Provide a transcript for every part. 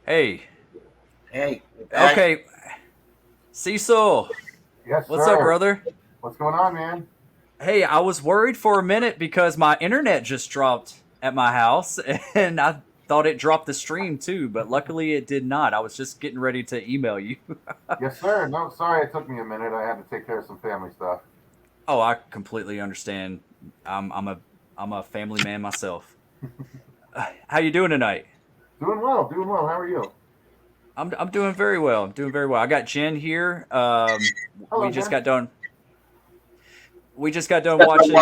Hey, Hey, you back? okay, Cecil, Yes, what's up, sir. brother? What's going on, man? Hey, I was worried for a minute because my internet just dropped at my house, and I thought it dropped the stream too, but luckily it did not. I was just getting ready to email you. Yes, sir. No, sorry it took me a minute. I had to take care of some family stuff. Oh, I completely understand. I'm a family man myself. How you doing tonight? Doing well, doing well. How are you? I'm doing very well. I'm doing very well. I got Jen here. We Hello, just Jen. got done. We just got done watching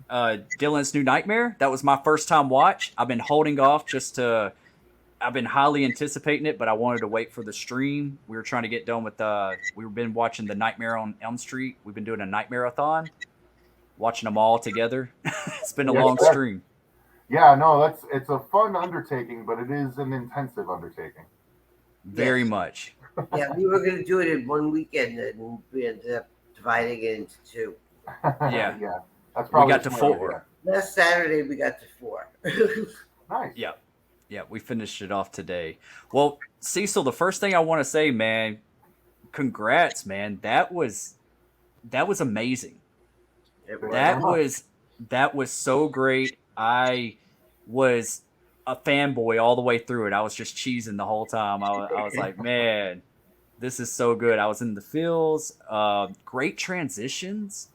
Dylan's New Nightmare. That was my first time watch. I've been holding off just to. I've been highly anticipating it, but I wanted to wait for the stream. We were trying to get done with. We've been watching the Nightmare on Elm Street. We've been doing a Nightmare-a-thon, watching them all together. It's been a Yes, long sir. stream, Yeah, no, it's a fun undertaking, but it is an intensive undertaking. very Yes. much. Yeah, we were going to do it in one weekend, and we ended up dividing it into two. Yeah, Yeah, that's we probably a got to smart idea. four. Last Saturday, we got to four. Nice. Yeah, yeah, we finished it off today. Well, Cecil, the first thing I want to say, man, congrats, man. That was amazing. It Thank you very That was. much. was that was so great. I was a fanboy all the way through it. I was just cheesing the whole time. I was like, man, this is so good. I was in the feels. Great transitions.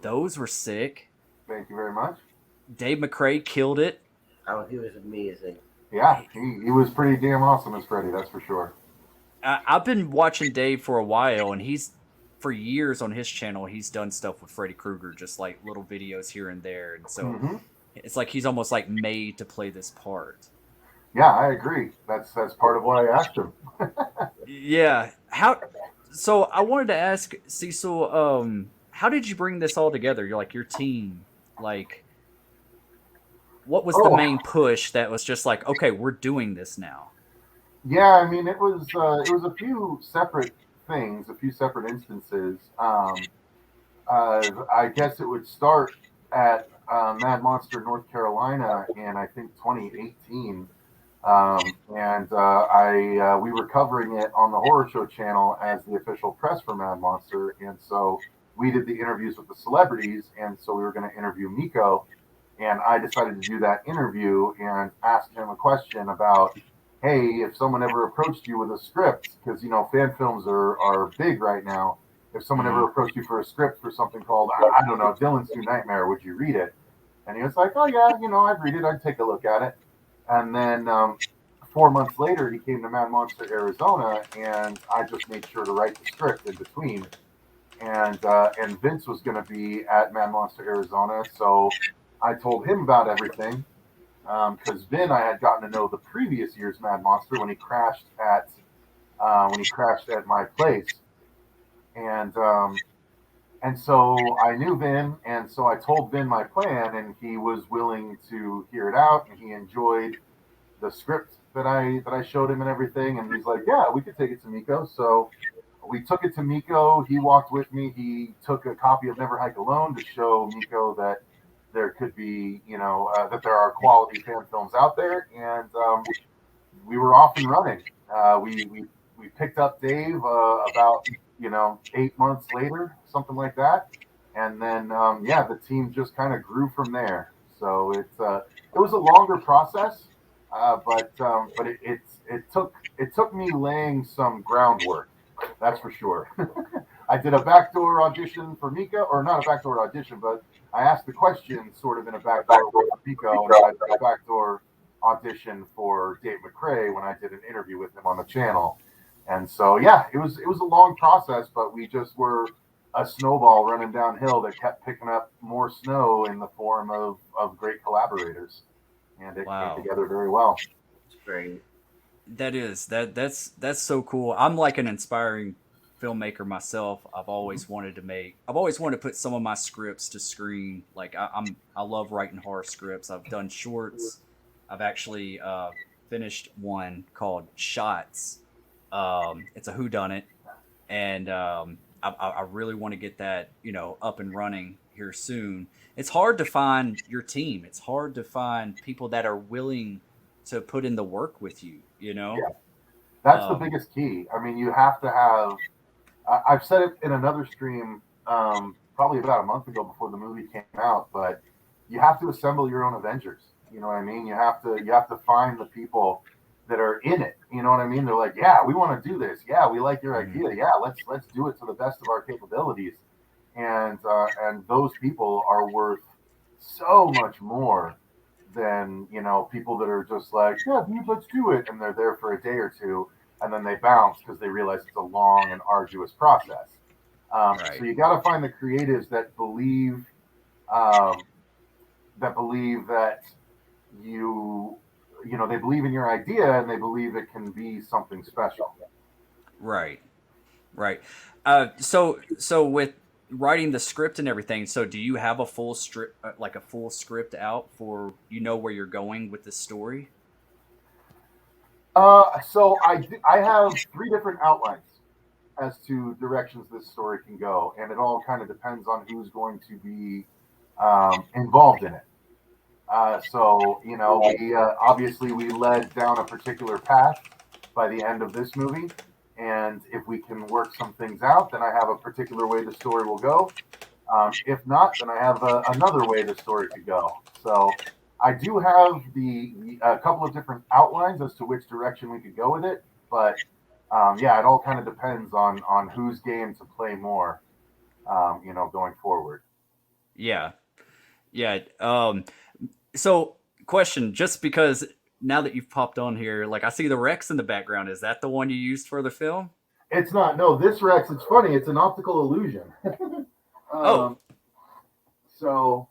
Those were sick. Thank you very much. Dave McCrae killed it. Oh, he was amazing. Yeah, he was pretty damn awesome as Freddy, that's for sure. I've been watching Dave for a while, and he's for years on his channel. He's done stuff with Freddy Krueger, just like little videos here and there, and so Hmm. it's like he's almost like made to play this part. Yeah, I agree. That's part of why I asked him. Yeah. How? So I wanted to ask Cecil, how did you bring this all together? You're like your team. Like, what was the Oh, main push that was just like, okay, we're doing this now? yeah, I mean it was a few separate things, a few separate instances. I guess it would start at Mad Monster, North Carolina, in I think 2018, and I we were covering it on the Horror Show channel as the official press for Mad Monster, and so we did the interviews with the celebrities, and so we were going to interview Miko, and I decided to do that interview and asked him a question about, hey, if someone ever approached you with a script, because fan films are big right now. If someone ever Mm. approached you for a script for something called I don't know Dylan's New Nightmare, would you read it? And he was like, oh yeah, I'd read it, I'd take a look at it. And then 4 months later, he came to Mad Monster, Arizona, and I just made sure to write the script in between. And Vince was going to be at Mad Monster, Arizona, so I told him about everything because Vin I had gotten to know the previous year's Mad Monster when he crashed at my place, and and so I knew Vin, and so I told Vin my plan, and he was willing to hear it out, and he enjoyed the script that I showed him and everything, and he's like, yeah, we could take it to Miko. So we took it to Miko. He walked with me. He took a copy of Never Hike Alone to show Miko that there could be, that there are quality fan films out there, and we were off and running. We picked up Dave about 8 months later, something like that, and then yeah, the team just kind of grew from there. So it was a longer process, but it took me laying some groundwork. That's for sure. I did a backdoor audition for Mika, or not a backdoor audition, but I asked the question sort of in a backdoor way for Miko, and then I did a backdoor audition for Dave McCrae when I did an interview with him on the channel. And so yeah, it was a long process, but we just were a snowball running downhill that kept picking up more snow in the form of great collaborators, and it came Wow. together very well. It's great. That's so cool. I'm like an inspiring filmmaker myself. I've always wanted to put some of my scripts to screen. Like I love writing horror scripts. I've done shorts. I've actually finished one called Shots. It's a whodunit, and I really want to get that up and running here soon. It's hard to find your team. It's hard to find people that are willing to put in the work with you, you know? Yeah, that's the Um, biggest key. I mean, you have to have. I've said it in another stream, probably about a month ago before the movie came out, but you have to assemble your own Avengers. You know what I mean? You have to find the people that are in it. You know what I mean? They're like, yeah, we want to do this. Yeah, we like your mhm. idea. Yeah, let's do it to the best of our capabilities. And those people are worth so much more than people that are just like, yeah, dude, let's do it, and they're there for a day or two, and then they bounce because they realize it's a long and arduous process. So Right. you got to find the creatives um, that believe that you they believe in your idea and they believe it can be something special. Right. Right. So with writing the script and everything, so do you have a full script, like a full script out for where you're going with the story? So I have three different outlines as to directions this story can go, and it all kind of depends on who's going to be involved in it. So we obviously we led down a particular path by the end of this movie, and if we can work some things out, then I have a particular way the story will go. If not, then I have another way the story could go. So I do have a couple of different outlines as to which direction we could go with it, but yeah, it all kind of depends on whose game to play more, going forward. Yeah. Yeah. So question, just because now that you've popped on here, like I see the Rex in the background, is that the one you used for the film? It's not. No, this Rex. It's funny. It's an optical illusion. Oh. um, so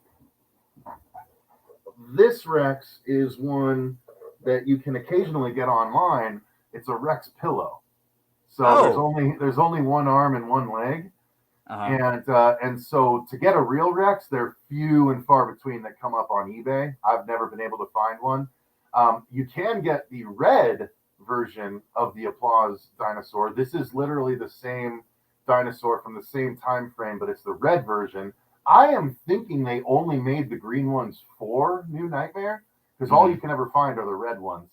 this Rex is one that you can occasionally get online. It's a Rex pillow. So Oh. there's only one arm and one leg, Uh-huh. and so to get a real Rex, they're few and far between that come up on eBay. I've never been able to find one. You can get the red version of the Applause dinosaur. This is literally the same dinosaur from the same time frame, but it's the red version. I am thinking they only made the green ones for New Nightmare because all Mm-hmm. you can ever find are the red ones.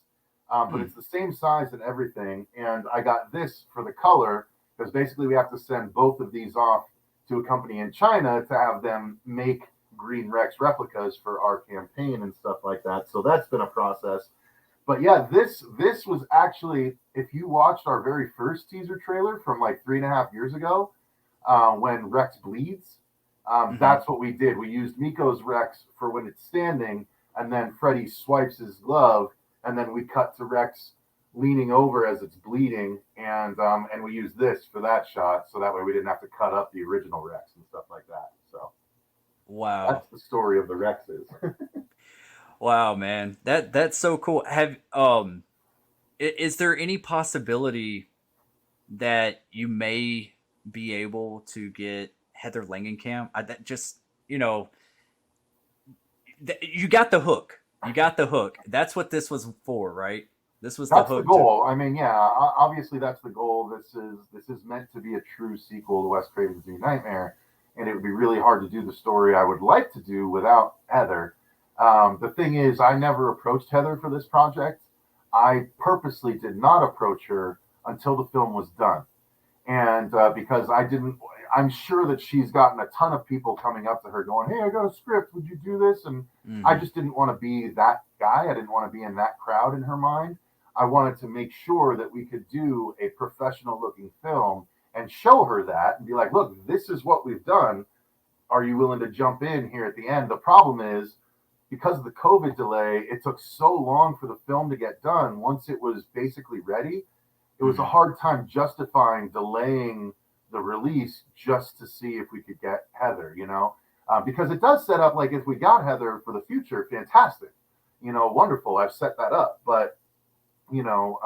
But Mm. it's the same size and everything. And I got this for the color because basically we have to send both of these off to a company in China to have them make Green Rex replicas for our campaign and stuff like that. So that's been a process. But yeah, this was actually, if you watched our very first teaser trailer from like 3.5 years ago, when Rex bleeds, Mm-hmm. that's what we did. We used Miko's Rex for when it's standing, and then Freddy swipes his glove, and then we cut to Rex leaning over as it's bleeding, and we used this for that shot, so that way we didn't have to cut up the original Rex and stuff like that. So Wow. that's the story of the Rexes. Wow, man. That's so cool. Is there any possibility that you may be able to get Heather Langenkamp? That just, you know, you got the hook. You got the hook. That's what this was for, right? This was the That's the hook to. goal. I mean, yeah, obviously that's the goal. This is meant to be a true sequel to Wes Craven's New Nightmare, and it would be really hard to do the story I would like to do without Heather. The thing is, I never approached Heather for this project. I purposely did not approach her until the film was done, and because I didn't, I'm sure that she's gotten a ton of people coming up to her going, "Hey, I got a script. Would you do this?" And I Hmm. just didn't want to be that guy. I didn't want to be in that crowd in her mind. I wanted to make sure that we could do a professional looking film and show her that and be like, "Look, this is what we've done. Are you willing to jump in here at the end?" The problem is because of the COVID delay, it took so long for the film to get done. Once it was basically ready, it was a Hmm. hard time justifying delaying the release just to see if we could get Heather, because it does set up like if we got Heather for the future, fantastic, wonderful. I've set that up, but you know,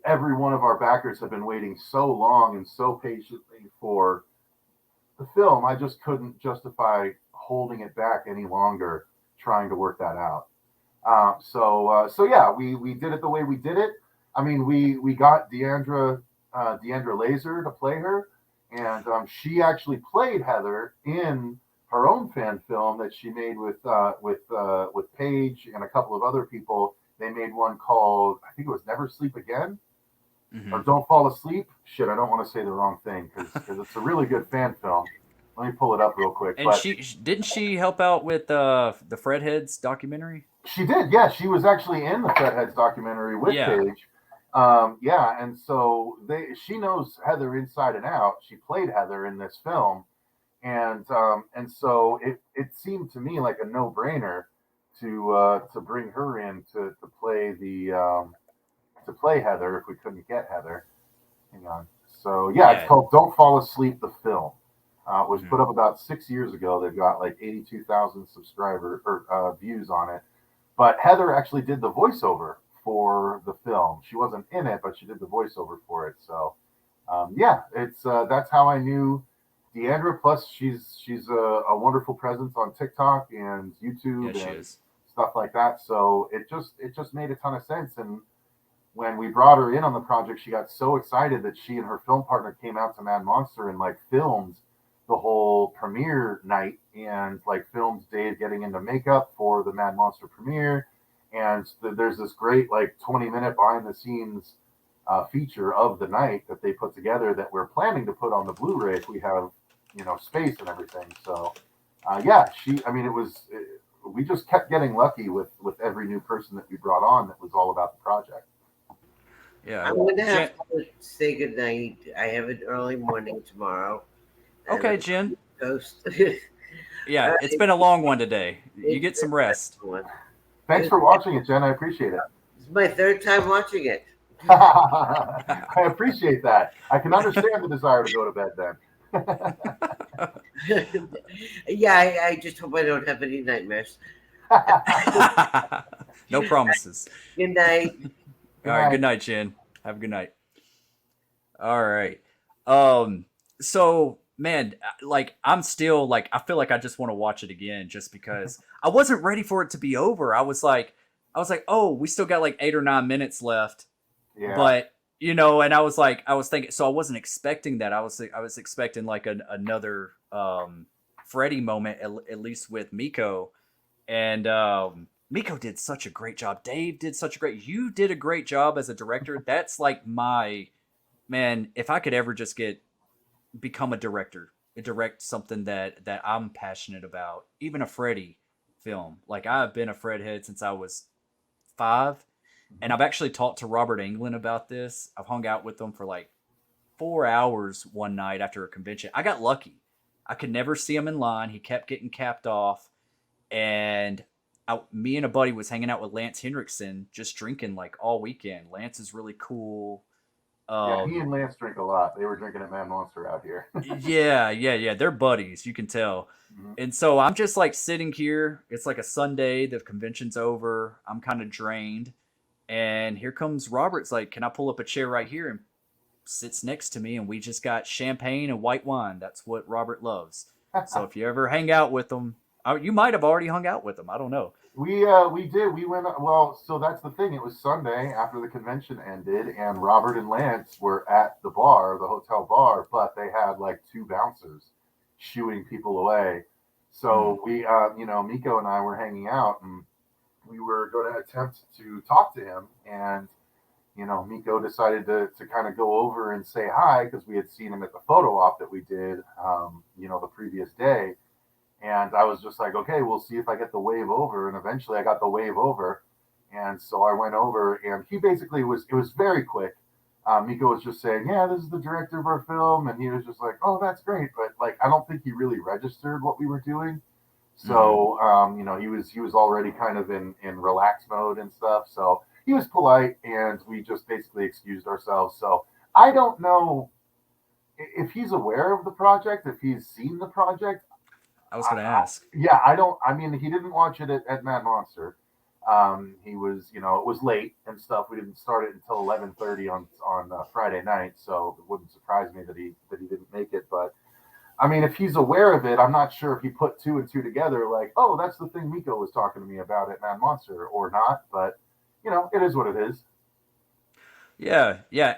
every one of our backers have been waiting so long and so patiently for the film. I just couldn't justify holding it back any longer, trying to work that out. So yeah, we did it the way we did it. I mean, we got Deandra Laser to play her, and she actually played Heather in her own fan film that she made with Paige and a couple of other people They made one called, I think it was Never Sleep Again Hmm. or Don't Fall Asleep. Shit, I don't want to say the wrong thing because it's a really good fan film. Let me pull it up real quick. And But didn't she help out with the Fredheads documentary? she did, yeah. She was actually in the Fredheads documentary with Yeah, Paige. Yeah, and so she knows Heather inside and out. She played Heather in this film, and so it seemed to me like a no brainer to bring her in to play to play Heather if we couldn't get Heather. Hang on. So yeah, it's yeah. called Don't Fall Asleep, the film. It was Hmm. put up about 6 years ago. They've got like 82,000 subscriber or views on it. But Heather actually did the voiceover for the film. She wasn't in it, but she did the voiceover for it. So yeah, it's that's how I knew Deandra. Plus, she's a wonderful presence on TikTok and Yeah, YouTube she and is. stuff like that. So it just made a ton of sense. And when we brought her in on the project, she got so excited that she and her film partner came out to Mad Monster and like filmed the whole premiere night and like filmed Dave getting into makeup for the Mad Monster premiere. And there's this great like 20-minute behind the scenes feature of the night that they put together that we're planning to put on the Blu-ray if we have space and everything. So yeah, I mean, we just kept getting lucky with every new person that we brought on that was all about the project. Yeah, I'm gonna have Jen. to say goodnight. I have an early morning tomorrow, and Okay, I'm Jen. toast. All Yeah, it's right, been a long one today. You it's get been some a rest. one. Thanks for watching it, Jen. I appreciate it. It's my third time watching it. I appreciate that. I can understand the desire to go to bed then. Yeah, I just hope I don't have any nightmares. No promises. Good night. All Good right, good night. night, Jen. Have a good night. All right. Um. So, man, like I'm still like I feel like I just want to watch it again just because I wasn't ready for it to be over. I was like, oh, we still got like 8 or 9 minutes left, Yeah. but and I was thinking, so I wasn't expecting that. I was expecting like another Freddy moment at least with Miko, and Miko did such a great job. Dave did such a great. You did a great job as a director. That's like my man. If I could ever just become a director, direct something that I'm passionate about, even a Freddy film. Like I've been a Fred head since I was 5, and Mhm. I've actually talked to Robert Englund about this. I've hung out with him for like 4 hours one night after a convention. I got lucky. I could never see him in line. He kept getting capped off, and me and a buddy was hanging out with Lance Henriksen, just drinking like all weekend. Lance is really cool. Yeah, he Um, and Lance drink a lot. They were drinking at Mad Monster out here. yeah, yeah, yeah. They're buddies. You can tell. Mhm. And so I'm just like sitting here. It's like a Sunday. The convention's over. I'm kind of drained. And here comes Robert's like, can I pull up a chair right here? And sits next to me. And we just got champagne and white wine. That's what Robert loves. So if you ever hang out with him, you might have already hung out with him. I don't know. We did. We went well, so that's the thing. It was Sunday after the convention ended and Robert and Lance were at the bar, the hotel bar, but they had like two bouncers shooing people away. Mm, So Miko and I were hanging out and we were going to attempt to talk to him and Miko decided to kind of go over and say hi because we had seen him at the photo op that we did the previous day. And I was just like, okay, we'll see if I get the wave over. And eventually I got the wave over. And so I went over and he basically it was very quick. Miko was just saying, yeah, this is the director of our film. And he was just like, oh, that's great. But like, I don't think he really registered what we were doing. mm-hmm. So, he was already kind of in relax mode and stuff. So he was polite and we just basically excused ourselves. So I don't know if he's aware of the project, if he's seen the project. I was going to ask. Yeah, I don't. I mean, he didn't watch it at Mad Monster. He was, it was late and stuff. We didn't start it until 11:30 on Friday night, so it wouldn't surprise me that he didn't make it. But I mean, if he's aware of it, I'm not sure if he put two and two together, like, oh, that's the thing Miko was talking to me about at Mad Monster, or not. But it is what it is. Yeah, yeah.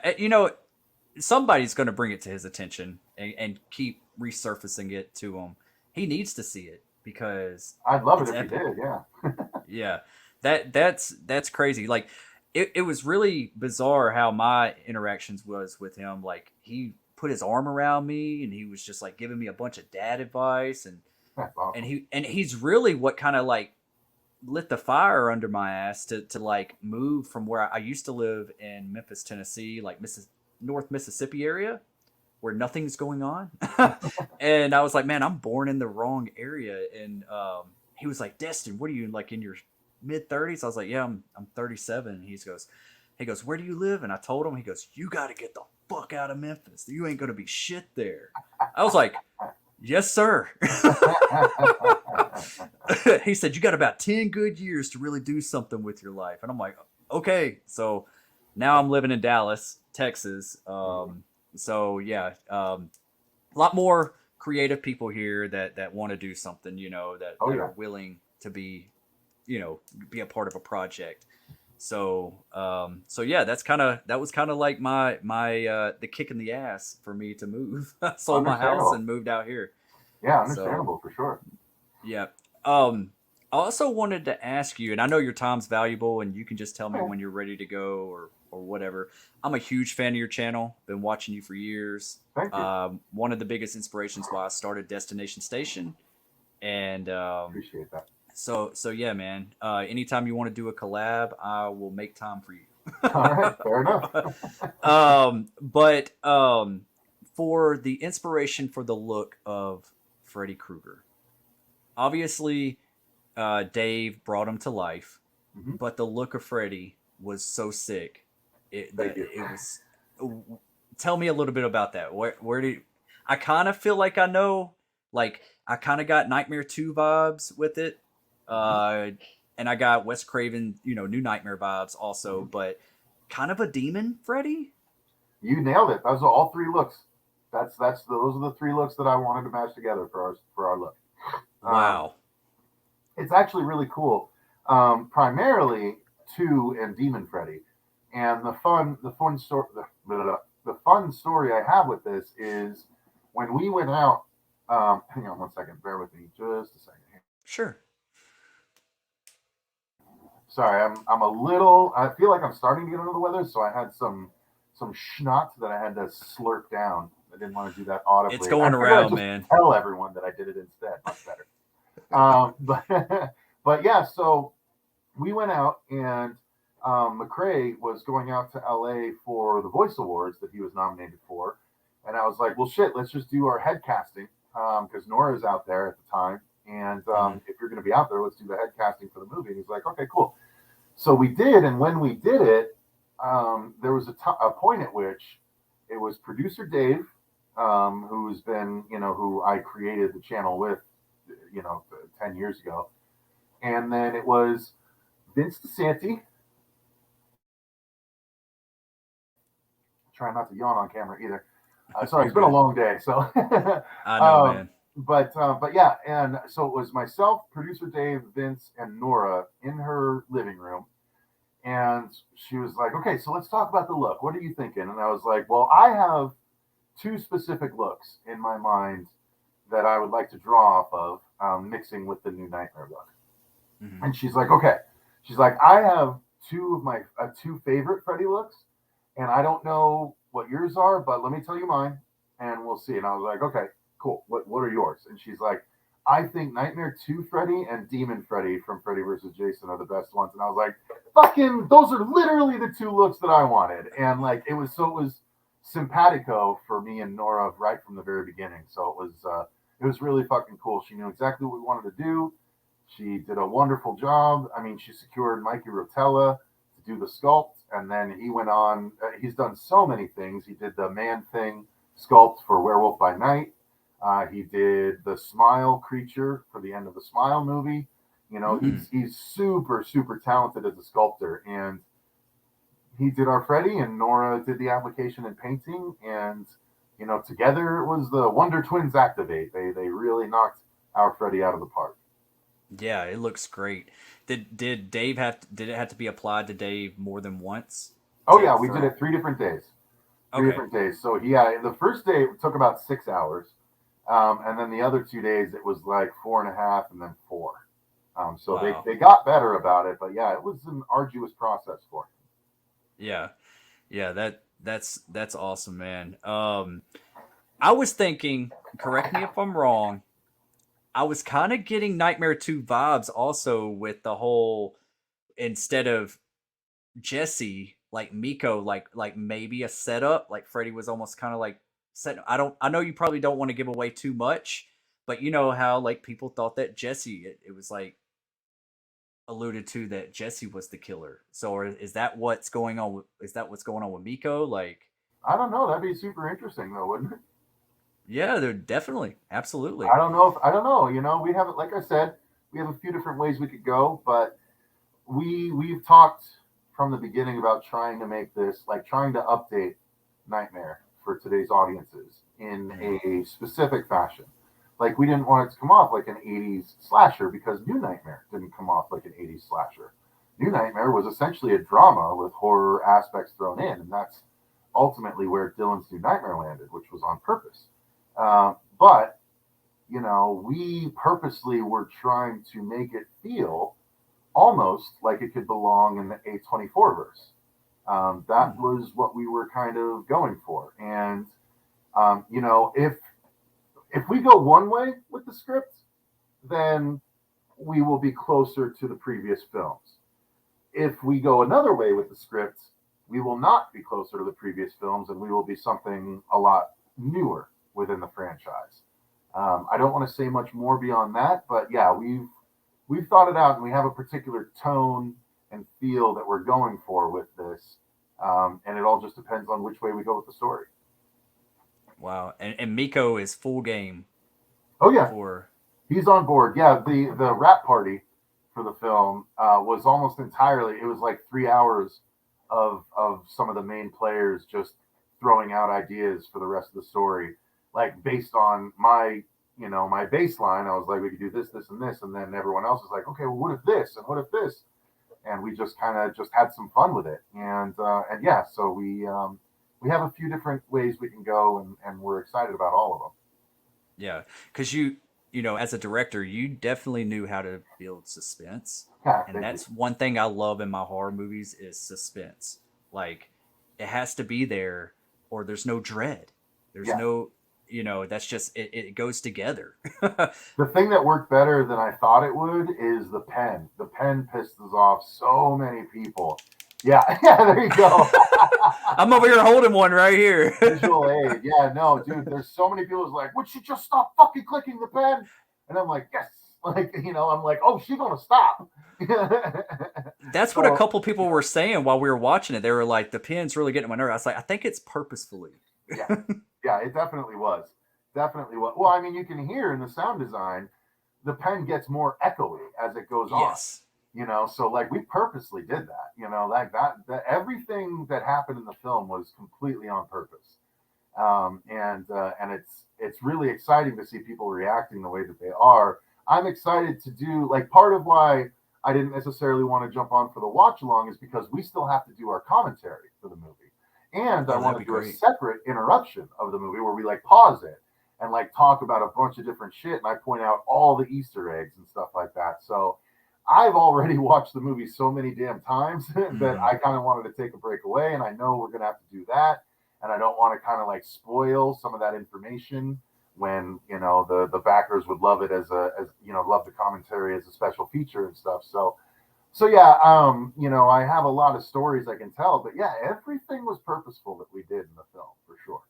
Somebody's going to bring it to his attention and keep resurfacing it to him. He needs to see it because I'd love it it's if he epic. did. Yeah. Yeah. that's crazy. Like it was really bizarre how my interactions was with him. Like he put his arm around me and he was just like giving me a bunch of dad advice, That's awesome. he's really what kind of like lit the fire under my ass to like move from where I used to live in Memphis, Tennessee, like North Mississippi area where nothing's going on. And I was like, man, I'm born in the wrong area. And he was like, Destin, what are you like in your mid 30s? I was like, yeah, I'm 37. And he goes, where do you live? And I told him, he goes, you got to get the fuck out of Memphis. You ain't going to be shit there. I was like, yes, sir. He said, you got about 10 good years to really do something with your life. And I'm like, okay. So now I'm living in Dallas, Texas. So yeah, a lot more creative people here that want to do something, that are willing to be, be a part of a project. So yeah, that was kind of like my the kick in the ass for me to move. I sold my house and moved out here. Yeah, understandable for sure. Yeah. I also wanted to ask you, and I know your time's valuable, and you can just tell me when you're ready to go or whatever. I'm a huge fan of your channel. Been watching you for years. Thank you. One of the biggest inspirations why I started Destination Station, and Appreciate that. So yeah, man. Anytime you want to do a collab, I will make time for you. All right, fair enough. But for the inspiration for the look of Freddy Krueger, obviously, Dave brought him to life, but the look of Freddy was so sick. It was. Tell me a little bit about that. Where did I kind of feel like I know? Like I kind of got Nightmare 2 vibes with it, and I got Wes Craven, New Nightmare vibes also, but kind of a demon Freddy. You nailed it. Those are all three looks. Those are the three looks that I wanted to match together for our look. Wow. It's actually really cool. Primarily 2 and Demon Freddy, and the fun story I have with this is when we went out. Hang on one second. Bear with me just a second. Sure. Sorry, I'm a little. I feel like I'm starting to get under the weather, so I had some schnapps that I had to slurp down. I didn't want to do that audibly. It's going around, man. Tell everyone that I did it instead. Much better. But yeah, so we went out and McCrae was going out to LA for the Voice Awards that he was nominated for. And I was like, well, shit, let's just do our head casting because Nora's out there at the time. And if you're going to be out there, let's do the head casting for the movie. And he's like, okay, cool. So we did. And when we did it, there was a point at which it was producer Dave, who's been, who I created the channel with, 10 years ago. And then it was Vince DeSanti. Try not to yawn on camera either. Sorry, it's been a long day. So I know, man. But yeah, and so it was myself, producer Dave, Vince, and Nora in her living room. And she was like, okay, so let's talk about the look. What are you thinking? And I was like, well, I have 2 specific looks in my mind that I would like to draw off of, mixing with the New Nightmare look. Mm-hmm. And she's like, okay. She's like, I have 2 of my 2 favorite Freddy looks, and I don't know what yours are, but let me tell you mine, and we'll see. And I was like, okay, cool. What are yours? And she's like, I think Nightmare 2 Freddy and Demon Freddy from Freddy vs. Jason are the best ones. And I was like, fucking, those are literally the 2 looks that I wanted. And like, it was simpatico for me and Nora right from the very beginning. So it was really fucking cool. She knew exactly what we wanted to do. She did a wonderful job. I mean, she secured Mikey Rotella to do the sculpt. And then he went on, he's done so many things. He did the Man-Thing sculpt for Werewolf by Night. He did the Smile creature for the end of the Smile movie. He's super, super talented as a sculptor. And he did our Freddy, and Nora did the application and painting. And, together it was the Wonder Twins activate. They really knocked our Freddy out of the park. Yeah, it looks great. Did Dave did it have to be applied to Dave more than once? Oh yeah, we did it 3 different days. Three different days. So the first day it took about 6 hours. And then the other 2 days it was like 4.5 and then 4. So Wow. they got better about it, but yeah, it was an arduous process for him. Yeah. Yeah, that's awesome, man. I was thinking, correct me if I'm wrong, I was kind of getting Nightmare 2 vibes also with the whole, instead of Jesse, like Miko, like maybe a setup, like Freddy was almost kind of like set. I know you probably don't want to give away too much, but you know how like people thought that Jesse, it was like alluded to that Jesse was the killer. So is that what's going on is that what's going on with Miko? Like, I don't know. That'd be super interesting, though, wouldn't it? yeah, they're definitely, absolutely. I don't know if I don't know. You know, we have it. Like I said, we have a few different ways we could go, but we've talked from the beginning about trying to make this, like trying to update Nightmare for today's audiences in Mm. a specific fashion. Like we didn't want it to come off like an 80s slasher because New Nightmare didn't come off like an 80s slasher. New Nightmare was essentially a drama with horror aspects thrown in, and that's ultimately where Dylan's New Nightmare landed, which was on purpose. But you know, we purposely were trying to make it feel almost like it could belong in the A24 verse. That Hmm. was what we were kind of going for. And you know, if we go one way with the script, then we will be closer to the previous films. If we go another way with the script, we will not be closer to the previous films, and we will be something a lot newer within the franchise. I don't want to say much more beyond that, but yeah, we've thought it out, and we have a particular tone and feel that we're going for with this, and it all just depends on which way we go with the story. Wow. And Miko is full game Oh yeah, for. he's on board. Yeah, the rap party for the film was almost entirely. It was like 3 hours of some of the main players just throwing out ideas for the rest of the story, like based on my my baseline. I was like, we could do this, this, and this, and then everyone else was like, okay, well, what if this and what if this, and we just kind of just had some fun with it, and yeah, so we have a few different ways we can go, and we're excited about all of them. Yeah, because as a director, you definitely knew how to build suspense, Yeah, and thank you. that's one thing I love in my horror movies is suspense. Like, it has to be there, or there's no dread. There's Yeah. no, that's just it goes together. The thing that worked better than I thought it would is the pen. The pen pisses off so many people. Yeah, yeah, there you go. I'm over here holding one right here. Visual aid. Yeah, no, dude, there's so many people who's like, would she just stop fucking clicking the pen? And I'm like, yes. Like, I'm like, oh, she's gonna stop. That's what a So couple people were saying while we were watching it. They were like, the pen's really getting on my nerve. I was like, I think it's purposefully. yeah, yeah, it definitely was. Definitely was. Well, I mean, you can hear in the sound design, the pen gets more echoey as it goes on. Yes. So like we purposely did that. Like that everything that happened in the film was completely on purpose. And it's really exciting to see people reacting the way that they are. I'm excited to do, like, part of why I didn't necessarily want to jump on for the watch along is because we still have to do our commentary for the movie, and I Oh, that'd want be to do a great. separate interruption of the movie where we like pause it and like talk about a bunch of different shit, and I point out all the Easter eggs and stuff like that. So I've already watched the movie so many damn times that Hmm. I kind of wanted to take a break away, and I know we're gonna have to do that, and I don't want to kind of like spoil some of that information when the backers would love it as love the commentary as a special feature and stuff. So yeah, I have a lot of stories I can tell, but yeah, everything was purposeful that we did in the film for sure.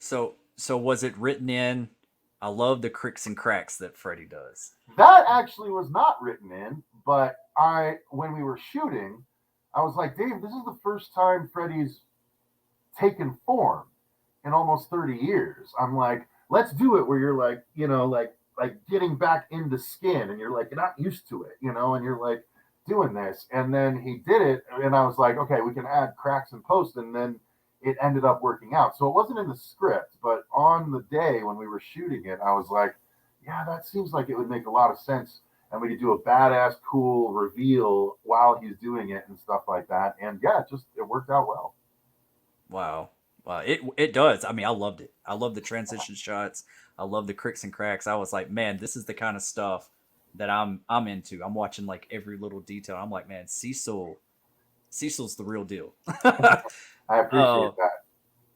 So was it written in? I love the cricks and cracks that Freddy does. That actually was not written in, but when we were shooting, I was like, Dave, this is the first time Freddy's taken form in almost 30 years. I'm like, let's do it where you're like, like getting back into skin, and you're like, you're not used to it, and you're like doing this. And then he did it, and I was like, okay, we can add cracks and post, and then it ended up working out. So it wasn't in the script, but on the day when we were shooting it, I was like, yeah, that seems like it would make a lot of sense. And we could do a badass, cool reveal while he's doing it and stuff like that. And yeah, it worked out well. Wow. Wow. It does. I mean, I loved it. I love the transition shots. I love the cricks and cracks. I was like, man, this is the kind of stuff that I'm into. I'm watching like every little detail. I'm like, man, Cecil's the real deal. I appreciate Oh, that.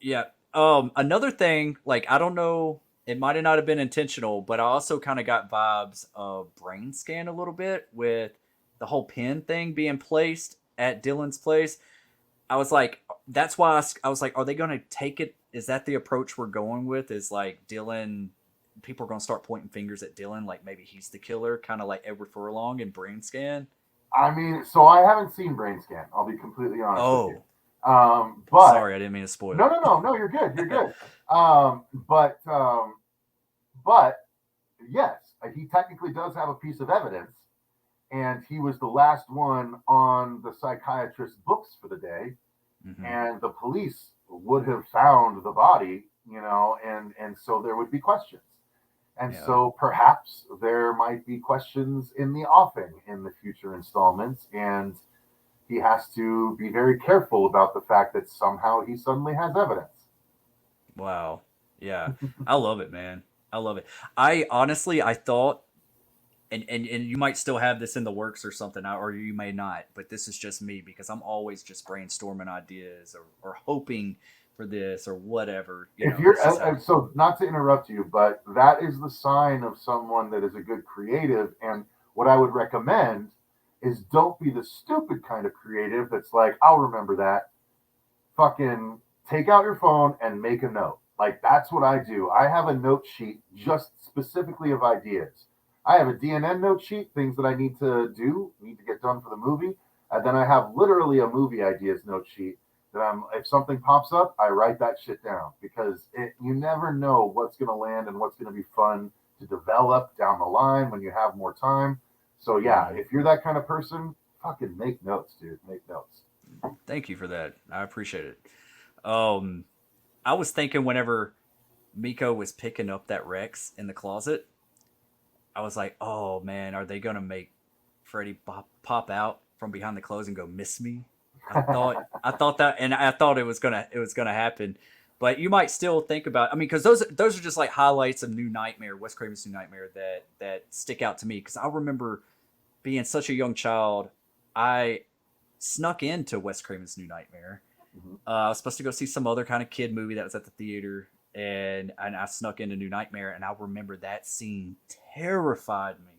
yeah. Another thing, like I don't know, it might have not have been intentional, but I also kind of got vibes of Brain Scan a little bit with the whole pin thing being placed at Dylan's place. I was like, that's why I was like, are they going to take it? Is that the approach we're going with? Is like Dylan, people are going to start pointing fingers at Dylan, like maybe he's the killer, kind of like Edward Furlong in Brain Scan. I mean, so I haven't seen Brain Scan. I'll be completely honest with you. Oh, But sorry, I didn't mean to spoil no, it. no, no, no. You're good. You're good. Um, but um, but yes, he technically does have a piece of evidence, and he was the last one on the psychiatrist's books for the day, Hmm. and the police would have found the body, and so there would be questions. And Yeah. so perhaps there might be questions in the offing in the future installments, and he has to be very careful about the fact that somehow he suddenly has evidence. Wow. Yeah. I love it, man. I love it. I honestly, I thought, and you might still have this in the works or something, or you may not, but this is just me because I'm always just brainstorming ideas or hoping for this or whatever. If you're That's just how. so, not to interrupt you, but that is the sign of someone that is a good creative. And what I would recommend is don't be the stupid kind of creative that's like, I'll remember that. Fucking take out your phone and make a note. Like that's what I do. I have a note sheet just specifically of ideas. I have a DNN note sheet, things that I need to get done for the movie, and then I have literally a movie ideas note sheet that I'm. If something pops up, I write that shit down because you never know what's going to land and what's going to be fun to develop down the line when you have more time. So yeah, Mhm. if you're that kind of person, fucking make notes, dude. Make notes. Thank you for that. I appreciate it. Um, I was thinking whenever Miko was picking up that Rex in the closet, I was like, oh man, are they gonna make Freddy pop out from behind the clothes and go miss me? I thought that, and I thought it was gonna happen. But you might still think about. I mean, because those are just like highlights of New Nightmare, Wes Craven's New Nightmare that stick out to me. Because I remember being such a young child, I snuck into Wes Craven's New Nightmare. Mhm. I was supposed to go see some other kind of kid movie that was at the theater, and I snuck into New Nightmare, and I remember that scene terrified me.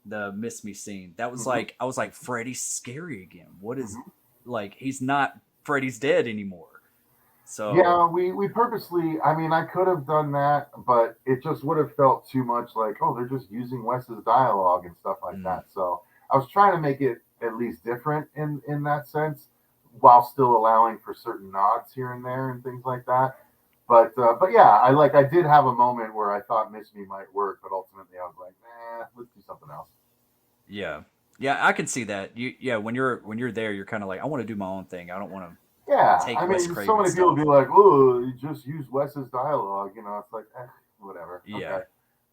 The miss me scene. That was Mhm. like I was like Freddy's scary again. What is Mhm. like he's not Freddy's dead anymore. So Yeah, we purposely. I mean, I could have done that, but it just would have felt too much like, oh, they're just using Wes's dialogue and stuff like mm, that. So I was trying to make it at least different in that sense, while still allowing for certain nods here and there and things like that. But yeah, I did have a moment where I thought Miss Me might work, but ultimately I was like, nah, let's do something else. yeah, yeah, I can see that. Yeah, when you're there, you're kind of like I want to do my own thing. I don't want to Yeah, I take Wes mean, so Craven many people be stuff. like, "Oh, you just use Wes's dialogue," it's like, whatever, okay. Yeah.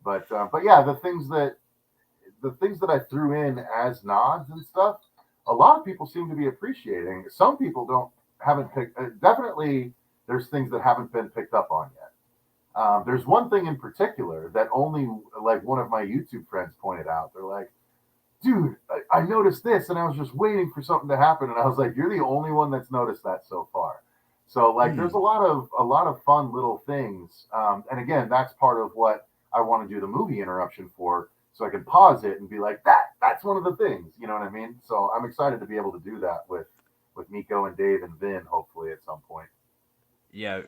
But yeah, the things that I threw in as nods and stuff, a lot of people seem to be appreciating. Some people don't haven't picked. Definitely, there's things that haven't been picked up on yet. There's one thing in particular that only like one of my YouTube friends pointed out. They're like, dude, I noticed this and I was just waiting for something to happen. And I was like, you're the only one that's noticed that so far. So like there's Hmm. a lot of fun little things. And again, that's part of what I want to do the movie interruption for. So I can pause it and be like, that's one of the things. You know what I mean? So I'm excited to be able to do that with Miko and Dave and Vin, hopefully at some point. Yeah.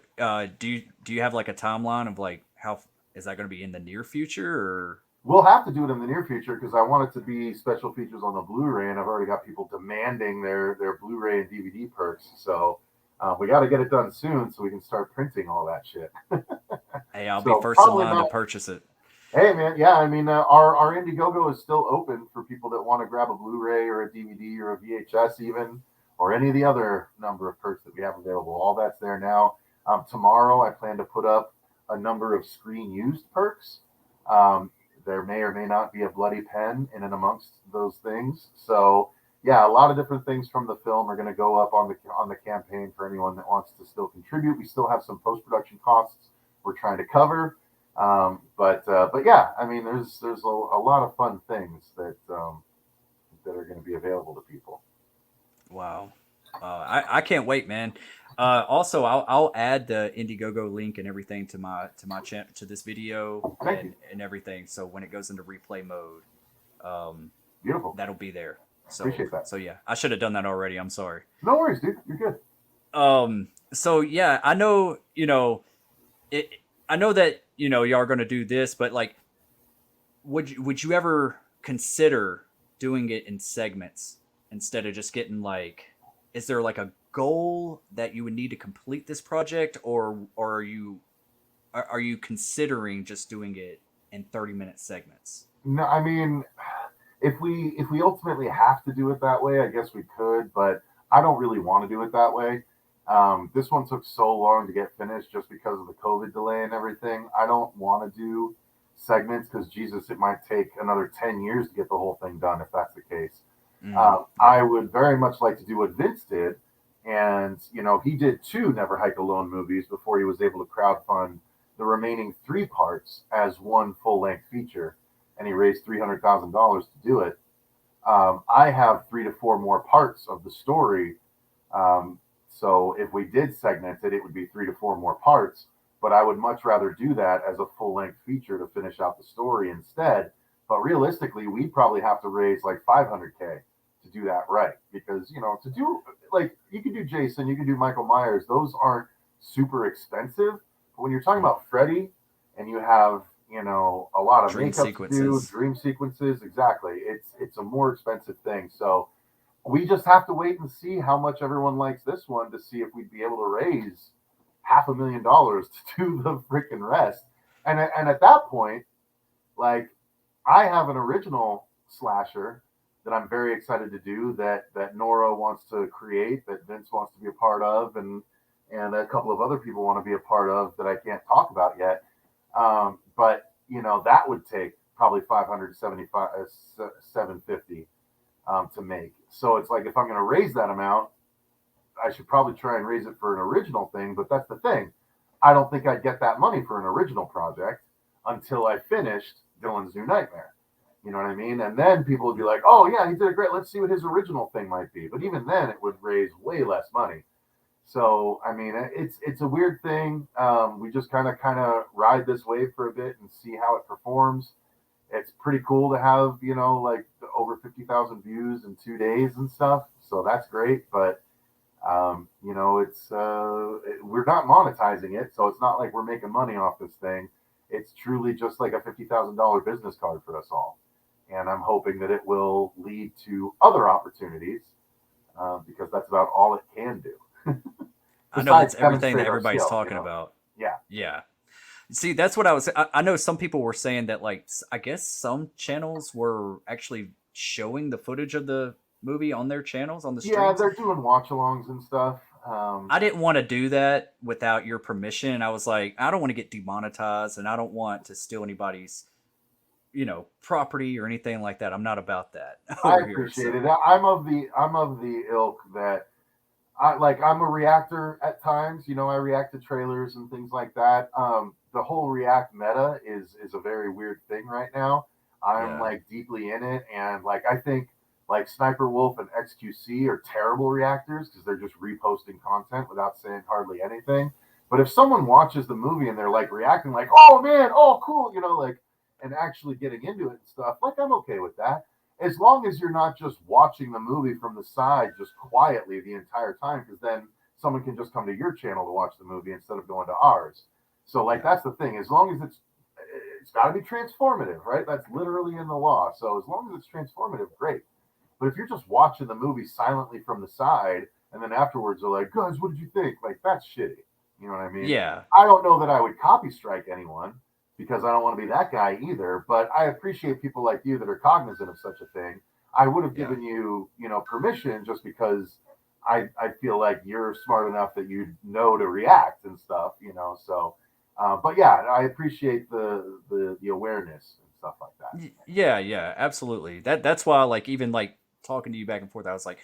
Do you have like a timeline of like how is that going to be in the near future or? We'll have to do it in the near future because I want it to be special features on the Blu-ray, and I've already got people demanding their Blu-ray and DVD perks. So we got to get it done soon so we can start printing all that shit. Hey, I'll be So first in probably line to not. purchase it. Hey man, yeah, I mean our Indiegogo is still open for people that want to grab a Blu-ray or a DVD or a VHS even, or any of the other number of perks that we have available. All that's there now. Tomorrow I plan to put up a number of screen used perks. Um, there may or may not be a bloody pen in and amongst those things. So yeah, a lot of different things from the film are going to go up on the campaign for anyone that wants to still contribute. We still have some post production costs we're trying to cover. But yeah, I mean, there's a lot of fun things that are going to be available to people. Wow. I can't wait, man. Also, I'll add the Indiegogo link and everything to my channel, to this video Thank you. and everything. So when it goes into replay mode, um, Beautiful. that'll be there. Appreciate that. So yeah, I should have done that already. I'm sorry. No worries, dude. You're good. So yeah, I know, it. I know that y'all are gonna do this, but like, would you ever consider doing it in segments instead of just getting like, is there like a goal that you would need to complete this project, or are you considering just doing it in 30-minute segments? No, I mean, if we ultimately have to do it that way, I guess we could, but I don't really want to do it that way. This one took so long to get finished just because of the COVID delay and everything. I don't want to do segments because Jesus, it might take another 10 years to get the whole thing done if that's the case. I Yeah. would very much like to do what Vince did, and he did two Never Hike Alone movies before he was able to crowdfund the remaining three parts as one full length feature, and he raised $300,000 to do it. I have 3 to 4 more parts of the story. Um, so if we did segment it, it would be 3 to 4 more parts. But I would much rather do that as a full length feature to finish out the story instead. But realistically, we'd probably have to raise like 500K to do that right. Because, to do, like, you can do Jason, you can do Michael Myers, those aren't super expensive. But when you're talking about Freddy and you have, a lot of Dream makeup to do, sequences. dream sequences, exactly. It's a more expensive thing. So we just have to wait and see how much everyone likes this one to see if we'd be able to raise $500,000 to do the freaking rest. And at that point, like, I have an original slasher that I'm very excited to do, that Nora wants to create, that Vince wants to be a part of, and a couple of other people want to be a part of that I can't talk about yet. But that would take probably 575, 750 to make. So it's like, if I'm going to raise that amount, I should probably try and raise it for an original thing. But that's the thing. I don't think I'd get that money for an original project until I finished Dylan's New Nightmare. You know what I mean? And then people would be like, "Oh yeah, he did it great. Let's see what his original thing might be." But even then, it would raise way less money. So I mean, it's a weird thing. We just kind of ride this wave for a bit and see how it performs. It's pretty cool to have like over 50,000 views in 2 days and stuff. So that's great. But we're not monetizing it, so it's not like we're making money off this thing. It's truly just like a $50,000 business card for us all, and I'm hoping that it will lead to other opportunities because that's about all it can do. I know Besides that's everything that demonstrate our everybody's skill, talking about. Yeah. Yeah. See, that's what I was. I know some people were saying that, like, I guess some channels were actually showing the footage of the movie on their channels on the Yeah, streams. they're doing watch-alongs and stuff. I didn't want to do that without your permission. I was like, I don't want to get demonetized, and I don't want to steal anybody's, property or anything like that. I'm not about that I over here. appreciate So it. I'm of the ilk that I'm a reactor at times. I react to trailers and things like that. The whole React meta is a very weird thing right now. I'm yeah, like deeply in it, and like I think like Sniper Wolf and XQC are terrible reactors because they're just reposting content without saying hardly anything. But if someone watches the movie and they're like reacting like, "Oh man, oh cool," like, and actually getting into it and stuff, like, I'm okay with that as long as you're not just watching the movie from the side just quietly the entire time, because then someone can just come to your channel to watch the movie instead of going to ours. So like, yeah, that's the thing, as long as it's got to be transformative, right? That's literally in the law. So as long as it's transformative, great. But if you're just watching the movie silently from the side and then afterwards are like, "Guys, what did you think?" Like, that's shitty. You know what I mean? yeah, I don't know that I would copy strike anyone because I don't want to be that guy either. But I appreciate people like you that are cognizant of such a thing. I would have yeah. given you, permission just because I feel like you're smart enough that you know to react and stuff. So, but yeah, I appreciate the awareness and stuff like that. Yeah, yeah, absolutely. That's why, like, even like talking to you back and forth, I was like,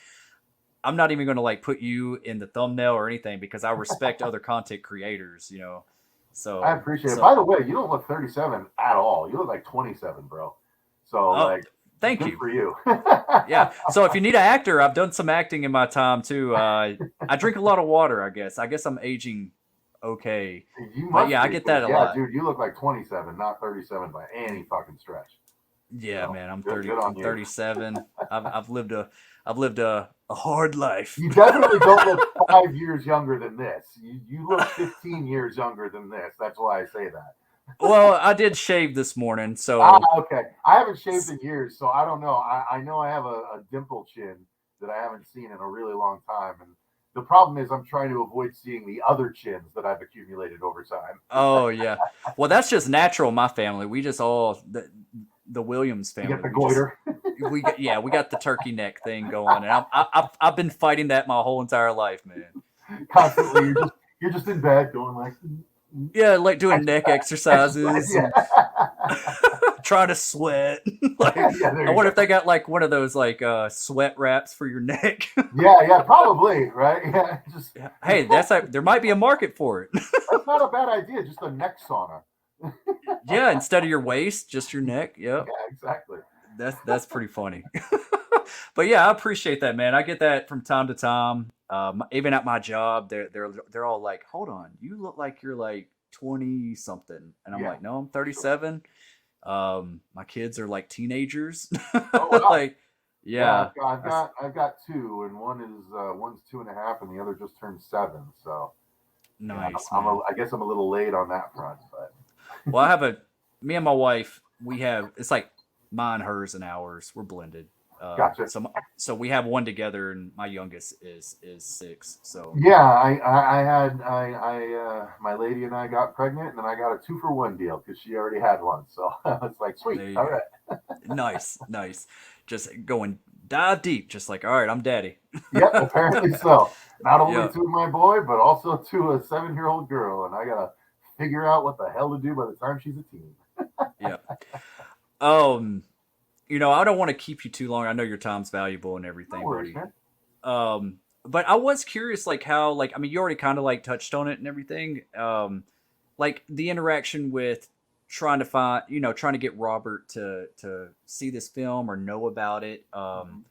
I'm not even going to like put you in the thumbnail or anything because I respect other content creators. I So appreciate it. By so the way, you don't look 37 at all. You look like 27, bro. So oh, like, thank good you. for you. Yeah. So if you need an actor, I've done some acting in my time too. I drink a lot of water. I guess. I guess I'm aging okay. You But must yeah, I be, get because that a yeah, lot. dude, you look like 27, not 37 by any fucking stretch. Yeah, So man. I'm good, 30. good on I'm you. 37. I've lived a hard life. You definitely don't look 5 years younger than this. You look 15 years younger than this. That's why I say that. Well, I did shave this morning, Ah, so okay. I haven't shaved in years, so I don't know. I know I have a dimple chin that I haven't seen in a really long time. And the problem is I'm trying to avoid seeing the other chins that I've accumulated over time. oh yeah. Well, that's just natural in my family. We just all the Williams You get family. the We just goiter we got the turkey neck thing going, and I've been fighting that my whole entire life, man. constantly. You're just in bed going like Yeah, like doing neck exercise. exercises Yeah. and trying to sweat. Like, Yeah, there I you wonder if go. they got like one of those like sweat wraps for your neck. Yeah, probably, right? Yeah, just Hey, there might be a market for it. that's not a bad idea. Just a neck sauna. Yeah, instead of your waist, just your neck. Yeah, Yep. exactly. That's pretty funny. But yeah, I appreciate that, man. I get that from time to time. Even at my job, they're all like, "Hold on, you look like you're like 20 something," and I'm Yeah, like, "No, I'm for sure. 37." My kids are like teenagers. Oh wow. Like, Yeah, yeah, that's I've got two, and one's 2.5, and the other just turned 7. So yeah, nice, man. I guess I'm a little late on that front, but Well, me and my wife, we have, it's like mine, hers, and ours. We're blended. gotcha. So we have one together, and my youngest is 6. So Yeah, I had my lady and I got pregnant, and then I got a 2-for-1 deal because she already had one. So I was like, sweet, there you all go. right. Nice, nice. Just going dive deep, just like, all right, I'm daddy. Yep, apparently so. Not only Yeah, to my boy, but also to a 7-year-old girl, and I gotta figure out what the hell to do by the time she's a teen. yeah. Um, I don't want to keep you too long. I know your time's valuable and No everything, worries, buddy. man. But I was curious, like how, like, I mean, you already kind of like touched on it and everything. Like the interaction with trying to find, trying to get Robert to see this film or know about it. Mhm.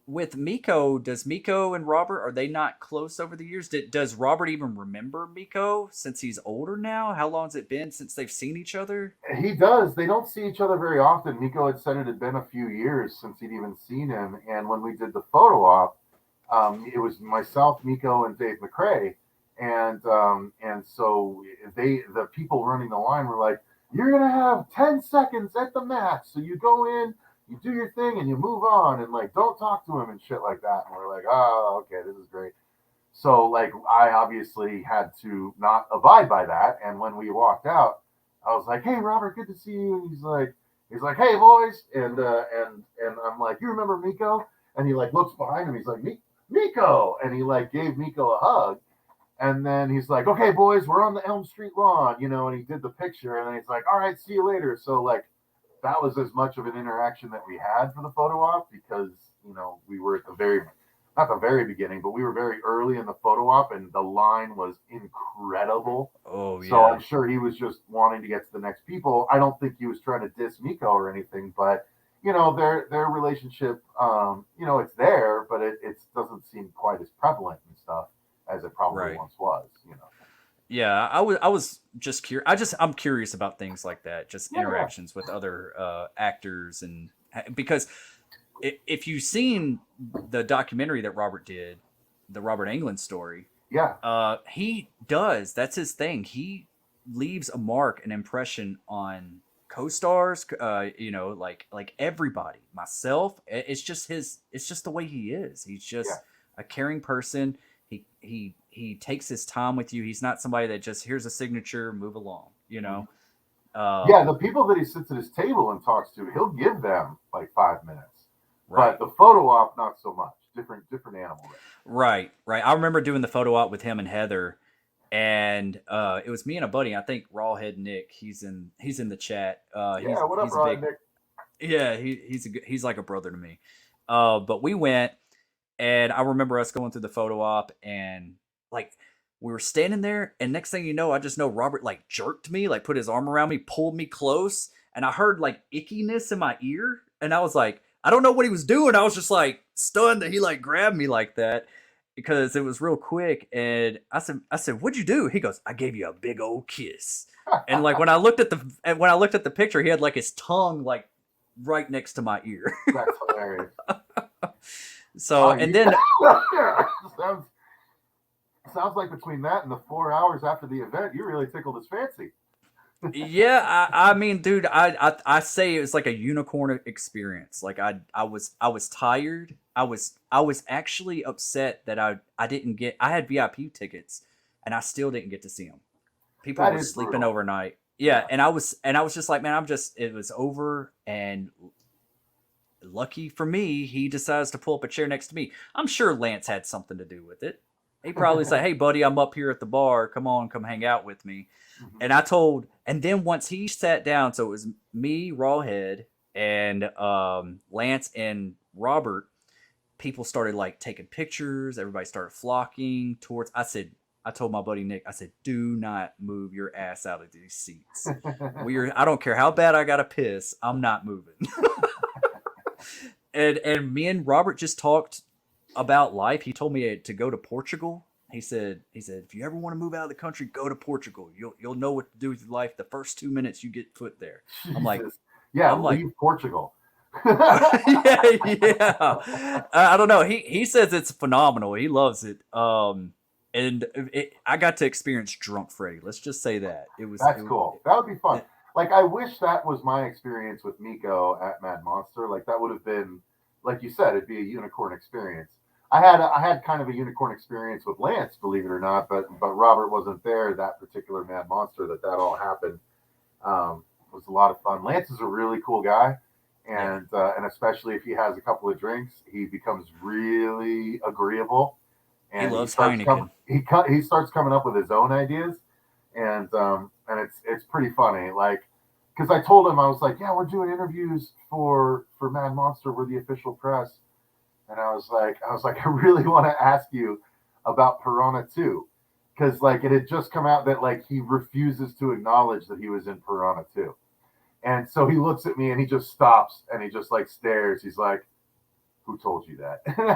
With Miko, does Miko and Robert, are they not close over the years? Does Robert even remember Miko since he's older now? How long has it been since they've seen each other? He does. They don't see each other very often. Miko had said it had been a few years since he'd even seen him, and when we did the photo op, it was myself, Miko, and Dave McCrae, and so the people running the line were like, "You're gonna have 10 seconds at the max, so you go in, you do your thing, and you move on, and like don't talk to him and shit like that." And we're like, "Oh, okay, this is great." So like I obviously had to not abide by that, and when we walked out, I was like, "Hey, Robert, good to see you." And he's like, "Hey, boys," and I'm like, "You remember Miko?" And he like looks behind him. He's like, Miko, and he like gave Miko a hug. And then he's like, "Okay, boys, we're on the Elm Street lawn," and he did the picture, and then he's like, "All right, see you later." So like that was as much of an interaction that we had for the photo op because we were at the very not the very beginning, but we were very early in the photo op, and the line was incredible. Oh So I'm yeah, sure he was just wanting to get to the next people. I don't think he was trying to diss Miko or anything, but their relationship, it's there, but it doesn't seem quite as prevalent and stuff as it probably right. once was. Yeah, I was just curious. I'm curious about things like that, just Yeah, interactions with other actors, and because if you've seen the documentary that Robert did, the Robert Englund story, yeah, he does. That's his thing. He leaves a mark, an impression on co-stars. Like everybody, myself. It's just his. It's just the way he is. He's yeah. just a caring person. He takes his time with you. He's not somebody that just here's a signature, move along. Mhm. Yeah, Um, the people that he sits at his table and talks to, he'll give them like 5 minutes. But right. the photo op, not so much. Different animal there. Right, right. I remember doing the photo op with him and Heather, and it was me and a buddy. I think Rawhead Nick. He's in the chat. Yeah, what up, He's a Rod big, Nick? yeah. He's like a brother to me. But we went, and I remember us going through the photo op, and like we were standing there, and next thing you know, I just know Robert like jerked me, like put his arm around me, pulled me close, and I heard like ickiness in my ear, and I was like, I don't know what he was doing. I was just like stunned that he like grabbed me like that because it was real quick. And I said, what'd you do? He goes, I gave you a big old kiss. And like when I looked at the picture, he had like his tongue like right next to my ear. That's hilarious. So and then sounds, sounds like between that and the 4 hours after the event, you really tickled his fancy. yeah, I mean, dude, I say it was like a unicorn experience. Like I was tired. I was actually upset that I didn't get. I had VIP tickets, and I still didn't get to see them. People That were is sleeping brutal. overnight. Yeah, and I was just like, man, it was over. And lucky for me, he decides to pull up a chair next to me. I'm sure Lance had something to do with it. He probably said, hey, buddy, I'm up here at the bar. Come on, come hang out with me. And then once he sat down, so it was me, Rawhead, and Lance and Robert, people started like taking pictures. Everybody started flocking towards. I told my buddy Nick, I said, do not move your ass out of these seats. I don't care how bad I got to piss. I'm not moving. And me and Robert just talked about life. He told me to go to Portugal. He said if you ever want to move out of the country, go to Portugal. You'll know what to do with your life the first 2 minutes you get foot there. I'm like, Jesus. Yeah, I'm like, leave Portugal. yeah. I don't know. He says it's phenomenal. He loves it. I got to experience drunk Freddy. Let's just say that That's cool. That would be fun. Like, I wish that was my experience with Miko at Mad Monster. Like, that would have been, like you said, it'd be a unicorn experience. I had kind of a unicorn experience with Lance, believe it or not, but Robert wasn't there that particular Mad Monster that all happened. It was a lot of fun. Lance is a really cool guy, and especially if he has a couple of drinks, he becomes really agreeable. And he loves Heineken. He starts coming up with his own ideas, and it's pretty funny. Like, because I told him, I was like, yeah, we're doing interviews for Mad Monster. We're the official press. And I was like, I really want to ask you about Piranha 2. Because like it had just come out that like he refuses to acknowledge that he was in Piranha 2. And so he looks at me and he just stops and he just like stares. He's like, who told you that? And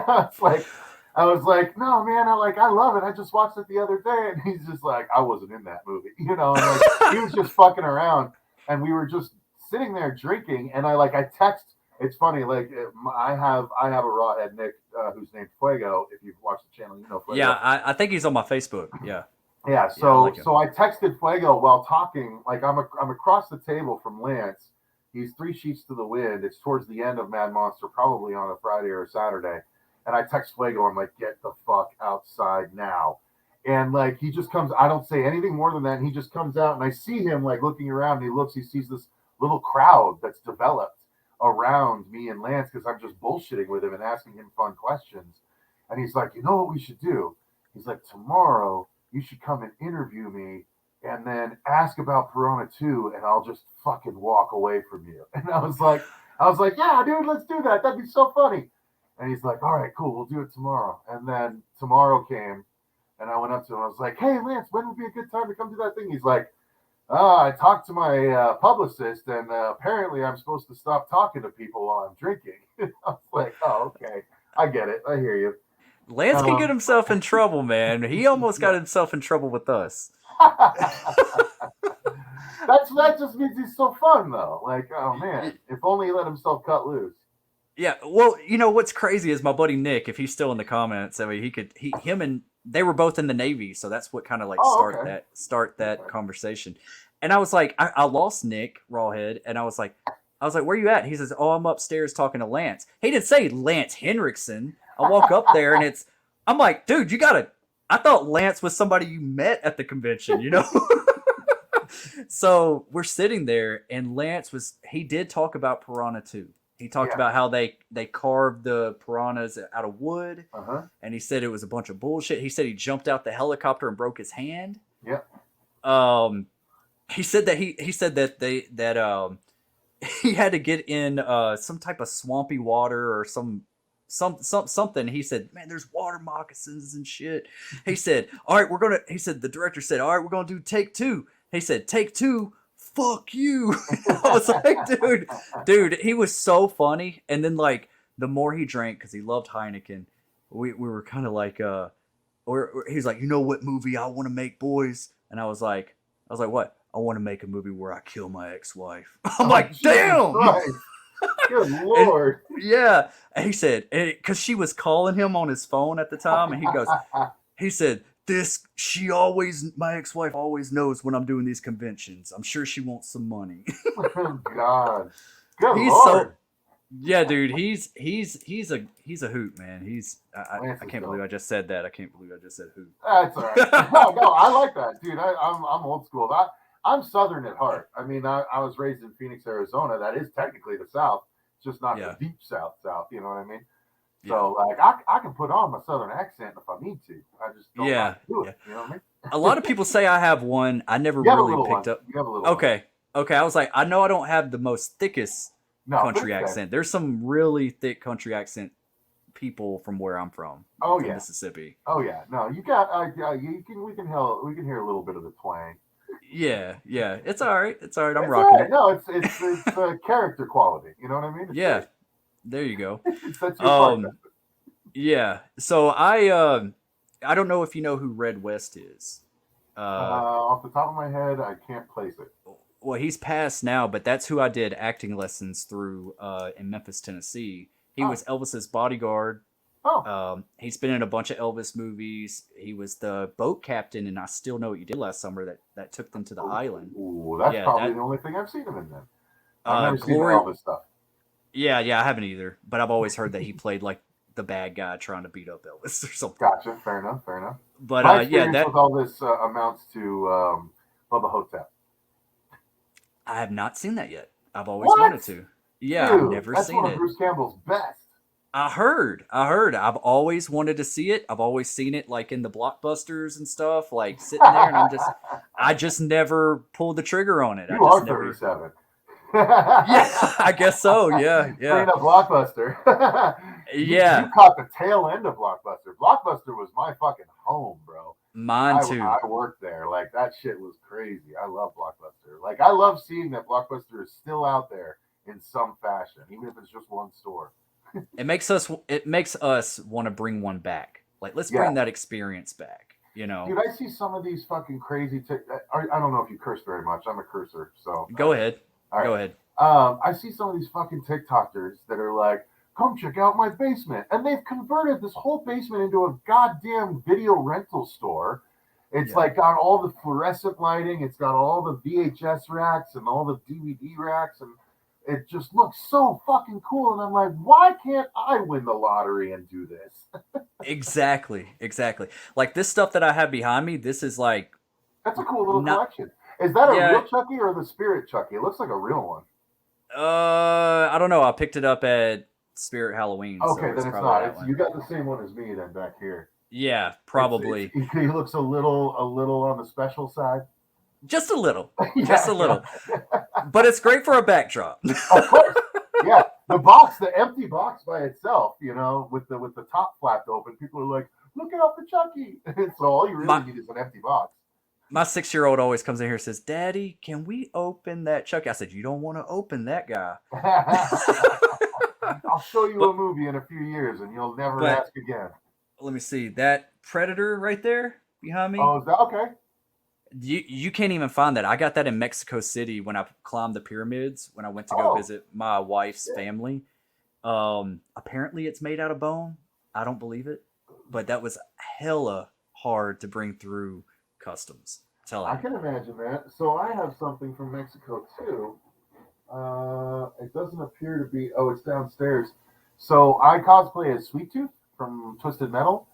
I was like, no, man, I love it. I just watched it the other day. And he's just like, I wasn't in that movie. And like he was just fucking around. And we were just sitting there drinking. And I text. It's funny, like I have a rawhead Nick who's named Fuego. If you've watched the channel, you know Fuego. Yeah, I think he's on my Facebook. Yeah. Yeah. So I texted Fuego while talking. Like I'm across the table from Lance. He's 3 sheets to the wind. It's towards the end of Mad Monster, probably on a Friday or a Saturday. And I text Fuego. I'm like, get the fuck outside now. And like he just comes. I don't say anything more than that. And he just comes out, and I see him like looking around. And he sees this little crowd that's developed around me and Lance because I'm just bullshitting with him and asking him fun questions. And he's like, you know what we should do? He's like, tomorrow you should come and interview me and then ask about Piranha 2 and I'll just fucking walk away from you. And I was like, yeah, dude, let's do that. That'd be so funny. And he's like, all right, cool, we'll do it tomorrow. And then tomorrow came and I went up to him. I was like, hey, Lance, when would be a good time to come do that thing? He's like, I talked to my publicist, and apparently I'm supposed to stop talking to people while I'm drinking. I was like, oh, okay. I get it. I hear you. Lance can get himself in trouble, man. He almost got himself in trouble with us. That just means he's so fun, though. Like, oh, man. If only he let himself cut loose. Yeah, well, you know what's crazy is my buddy Nick, if he's still in the comments, I mean, him and they were both in the Navy, so that's what kind of like start that conversation. And I was like, I lost Nick Rawhead, and I was like, where you at? He says, oh, I'm upstairs talking to Lance. He didn't say Lance Henriksen. I walk up there, and I'm like, dude, I thought Lance was somebody you met at the convention, you know? So we're sitting there, and he did talk about Piranha 2. He talked about how they carved the piranhas out of wood, and he said it was a bunch of bullshit. He said he jumped out the helicopter and broke his hand. Yep. He said that he had to get in some type of swampy water or some something. He said, "Man, there's water moccasins and shit." He said, "All right, we're gonna." He said, the director said, "All right, we're gonna do take two." He said, "Take two. Fuck you." I was like, dude, he was so funny. And then like the more he drank, because he loved Heineken, we were kind of like, he's like, "You know what movie I want to make, boys?" And I was like, "What?" "I want to make a movie where I kill my ex-wife." I'm like, Jesus "Damn!" Christ. Good And, Lord. yeah, and he said, because she was calling him on his phone at the time, and he said, my ex-wife always knows when I'm doing these conventions. I'm sure she wants some money. God. Good He's Lord. so, yeah, dude. He's a hoot, man. Lance I is can't believe dope. I just said that. I can't believe I just said hoot. That's all right. No, I like that, dude. I'm old school. I'm Southern at heart. I mean, I was raised in Phoenix, Arizona. That is technically the South. It's just not Yeah, the deep South. You know what I mean? yeah, So, like, I can put on my Southern accent if I need to. I just don't like yeah, to do yeah. it. You know what I mean? A lot of people say I have one. I never You have a really little one. picked up. You have a little one. Okay, okay. I was like, I know I don't have the most thickest No, but country it's good. accent. There's some really thick country accent people from where I'm from, Oh from yeah. Mississippi. Oh yeah. No, you got. You can. We can hear a little bit of the twang. Yeah, yeah. It's all right. It's all right. I'm It's all rocking right. it. No, it's a character quality. You know what I mean? It's Yeah, great. there you go. It sets you apart. Um, yeah. So I don't know if you know who Red West is. Uh, Off the top of my head, I can't place it. well, he's passed now, but that's who I did acting lessons through in Memphis, Tennessee. He Oh, was Elvis's bodyguard. oh, He's been in a bunch of Elvis movies. He was the boat captain, and I Still Know What You Did Last Summer that took them to the island. ooh, that's Yeah, probably that the only thing I've seen him in. Then I've never seen the Glory. Elvis stuff. Yeah, yeah, I haven't either, but I've always heard that he played like the bad guy trying to beat up Elvis or something. Gotcha. Fair enough. Fair enough. But My yeah, experience with that all this amounts to Bubba Hotep. I have not seen that yet. I've always What? wanted to. Yeah, I've Dude, never that's seen one of it. Bruce Campbell's best. I heard. I've always wanted to see it. I've always seen it like in the blockbusters and stuff, like sitting there, and I just never pulled the trigger on it. I You just are never. 37. Yeah, I guess so. Yeah, Straight yeah, up Blockbuster. You yeah. caught the tail end of Blockbuster. Blockbuster was my fucking home, bro. Mine too. I worked there. Like that shit was crazy. I love Blockbuster. Like I love seeing that Blockbuster is still out there in some fashion, even if it's just one store. It makes us want to bring one back. Like let's Yeah, bring that experience back. You know. dude. I see some of these fucking crazy. I don't know if you curse very much. I'm a cursor, so Go ahead. all right. Go ahead. I see some of these fucking TikTokers that are like, come check out my basement. And they've converted this whole basement into a goddamn video rental store. It's Yeah. like got all the fluorescent lighting, it's got all the VHS racks and all the DVD racks, and it just looks so fucking cool. And I'm like, why can't I win the lottery and do this? Exactly. Exactly. Like this stuff that I have behind me. This is like That's a cool little not. collection. Is that a Yeah. real Chucky or the Spirit Chucky? It looks like a real one. I don't know. I picked it up at Spirit Halloween, so Okay, it's then it's probably not. that It's one. you got the same one as me then back here. Yeah, It's probably. he looks a little on the special side. Just a little. Just Yeah, a yeah. little. But it's great for a backdrop. Of course. Yeah. The box, the empty box by itself, with the top flapped open, people are like, look out for Chucky. So all you really my need is an empty box. my 6-year-old always comes in here and says, "Daddy, can we open that Chucky?" I said, "You don't want to open that guy." I'll show you a but movie in a few years and you'll never but ask again. let me see that Predator right there behind me. Oh, is that okay? You can't even find that. I got that in Mexico City when I climbed the pyramids when I went to go Oh, visit my wife's shit. family. Apparently it's made out of bone. I don't believe it, but that was hella hard to bring through customs. I'm I telling you. can imagine that. So I have something from Mexico too. It doesn't appear to be. Oh, it's downstairs. So I cosplay as Sweet Tooth from Twisted Metal,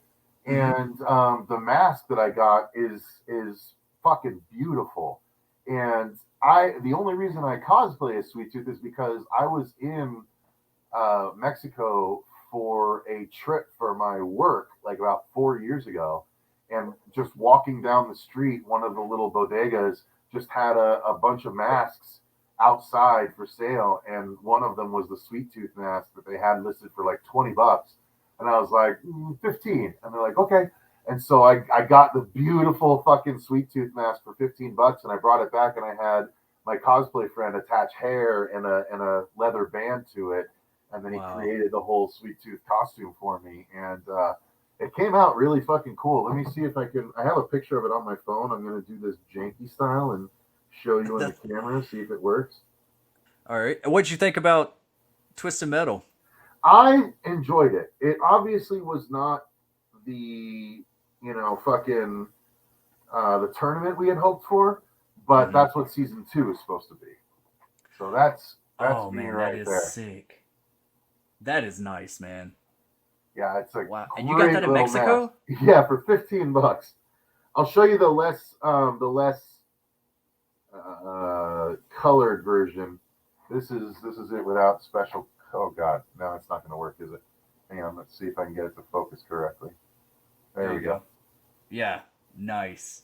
Hmm. and the mask that I got is fucking beautiful. And the only reason I cosplay as Sweet Tooth is because I was in Mexico for a trip for my work like about 4 years ago, and just walking down the street, one of the little bodegas just had a bunch of masks outside for sale, and one of them was the Sweet Tooth mask that they had listed for like $20. And I was like, 15. And they're like, okay. And so I got the beautiful fucking sweet tooth mask for $15, and I brought it back, and I had my cosplay friend attach hair and a leather band to it, and then he Wow. created the whole sweet tooth costume for me, and it came out really fucking cool. Let me see if I can. I have a picture of it on my phone. I'm gonna do this janky style and show you on the camera, see if it works. All right. What'd you think about Twisted Metal? I enjoyed it. It obviously was not the fucking the tournament we had hoped for, but Mm-hmm. that's what season 2 is supposed to be. So that's Oh me man, that right is there. sick. That is nice, man. Yeah, it's a Wow. And you got that great in little mask. Mexico? Yeah, for $15. I'll show you the less colored version. This is it without special. Oh God, no, it's not going to work, is it? Hang on, let's see if I can get it to focus correctly. There There we you go. go. Yeah. Nice.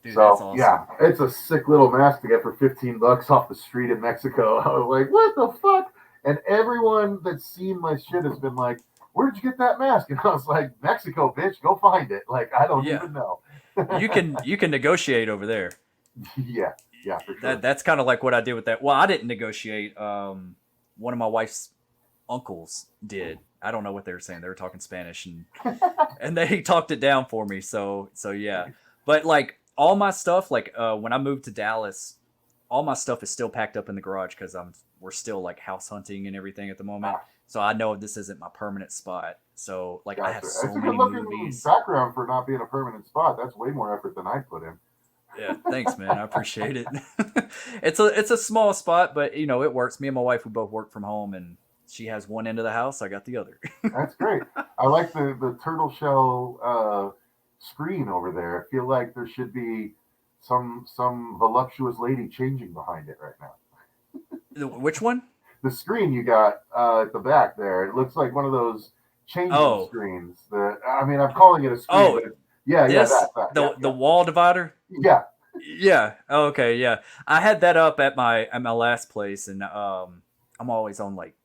Dude, that's So yeah, awesome. it's a sick little mask to get for $15 off the street in Mexico. I was like, what the fuck? And everyone that's seen my shit has been like, where did you get that mask? And I was like, Mexico, bitch, go find it. Like, I don't Yeah. even know. You can negotiate over there. Yeah, yeah, for sure. That's kind of like what I did with that. Well, I didn't negotiate. One of my wife's uncles did. I don't know what they were saying. They were talking Spanish, and they talked it down for me. So yeah. But like all my stuff, like when I moved to Dallas, all my stuff is still packed up in the garage because we're still like house hunting and everything at the moment. Ah, So I know this isn't my permanent spot. So like I have gotcha. It's so a good many looking movies. background for not being a permanent spot. That's way more effort than I put in. Yeah, thanks, man. I appreciate it. It's a small spot, but it works. Me and my wife, we both work from home, and she has one end of the house, I got the other. That's great. I like the turtle shell screen over there. I feel like there should be some voluptuous lady changing behind it right now. Which one? The screen you got at the back there, it looks like one of those changing Oh, screens. I mean, I'm calling it a screen, oh, but yeah, yeah, this yeah, the wall divider. yeah. Yeah. Oh, okay. Yeah. I had that up at my last place, and I'm always on like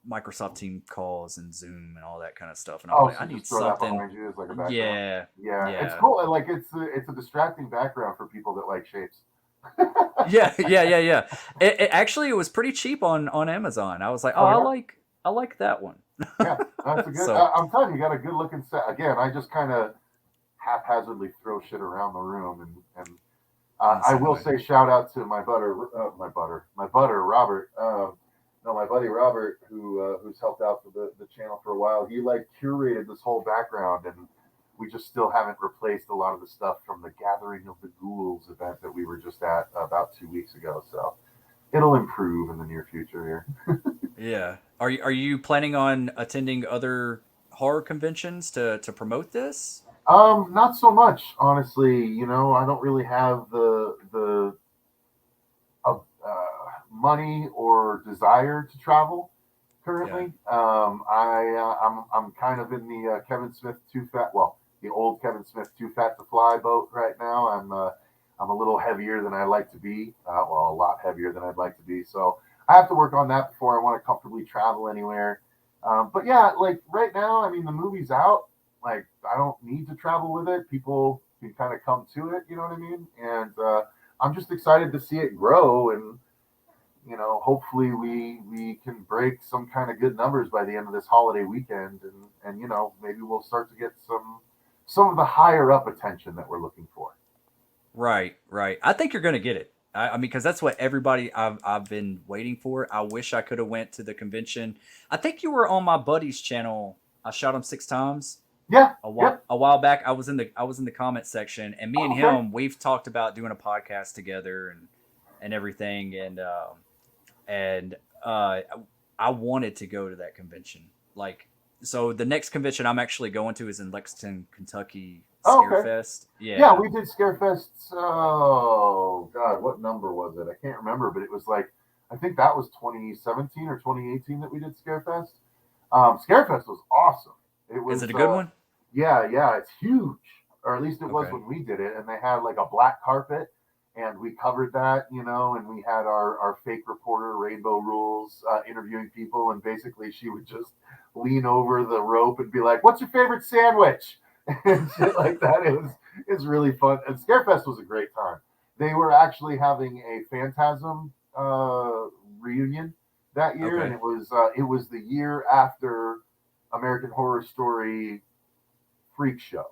Microsoft Team calls and Zoom and all that kind of stuff, and I was Oh, like, I so need just throw that something. behind you as like a background. Yeah. Yeah, it's Yeah. cool. Like it's a distracting background for people that like shapes. Yeah. Yeah. Yeah. Yeah. It was pretty cheap on Amazon. I was like, oh, Oh I yeah. like I like that one. Yeah, that's a good. So I'm telling you, you got a good looking set. Again, I just kind of haphazardly throw shit around the room, and I'm the I same will way. say shout out to my butter Robert. No, my buddy Robert, who's helped out for the channel for a while. He like curated this whole background, and we just still haven't replaced a lot of the stuff from the Gathering of the Ghouls event that we were just at about 2 weeks ago. So it'll improve in the near future here. Yeah. Are you planning on attending other horror conventions to promote this? Not so much, honestly. I don't really have the money or desire to travel Yeah. currently. I'm kind of in the Kevin Smith too fat. Well, the old Kevin Smith too fat to fly boat right now. I'm a little heavier than I like to be. Well, a lot heavier than I'd like to be. So I have to work on that before I want to comfortably travel anywhere. But yeah, like right now, I mean, the movie's out. Like I don't need to travel with it. People can kind of come to it. You know what I mean? And I'm just excited to see it grow, and hopefully we can break some kind of good numbers by the end of this holiday weekend, and maybe we'll start to get some of the higher up attention that we're looking for. Right, right. I think you're gonna get it. I mean, because that's what everybody I've been waiting for. I wish I could have went to the convention. I think you were on my buddy's channel. I shot him 6 times Yeah. a while Yep. a while back. I was in the comment section, and me and Oh, okay. him we've talked about doing a podcast together and everything, and I wanted to go to that convention. Like, so the next convention I'm actually going to is in Lexington, Kentucky, Oh, okay. Scarefest. Yeah, Yeah. we did Scarefest. Oh God, what number was it? I can't remember, but it was like I think that was 2017 or 2018 that we did Scarefest. Scarefest was awesome. It Is was it a good one? yeah, yeah, it's huge, or at least it was Okay. when we did it, and they had like a black carpet, and we covered that, and we had our fake reporter, Rainbow Rules, interviewing people, and basically she would just lean over the rope and be like, "What's your favorite sandwich?" and shit like that. It's really fun. And Scarefest was a great time. They were actually having a Phantasm reunion that year, and Okay. it was the year after American Horror Story Freak Show,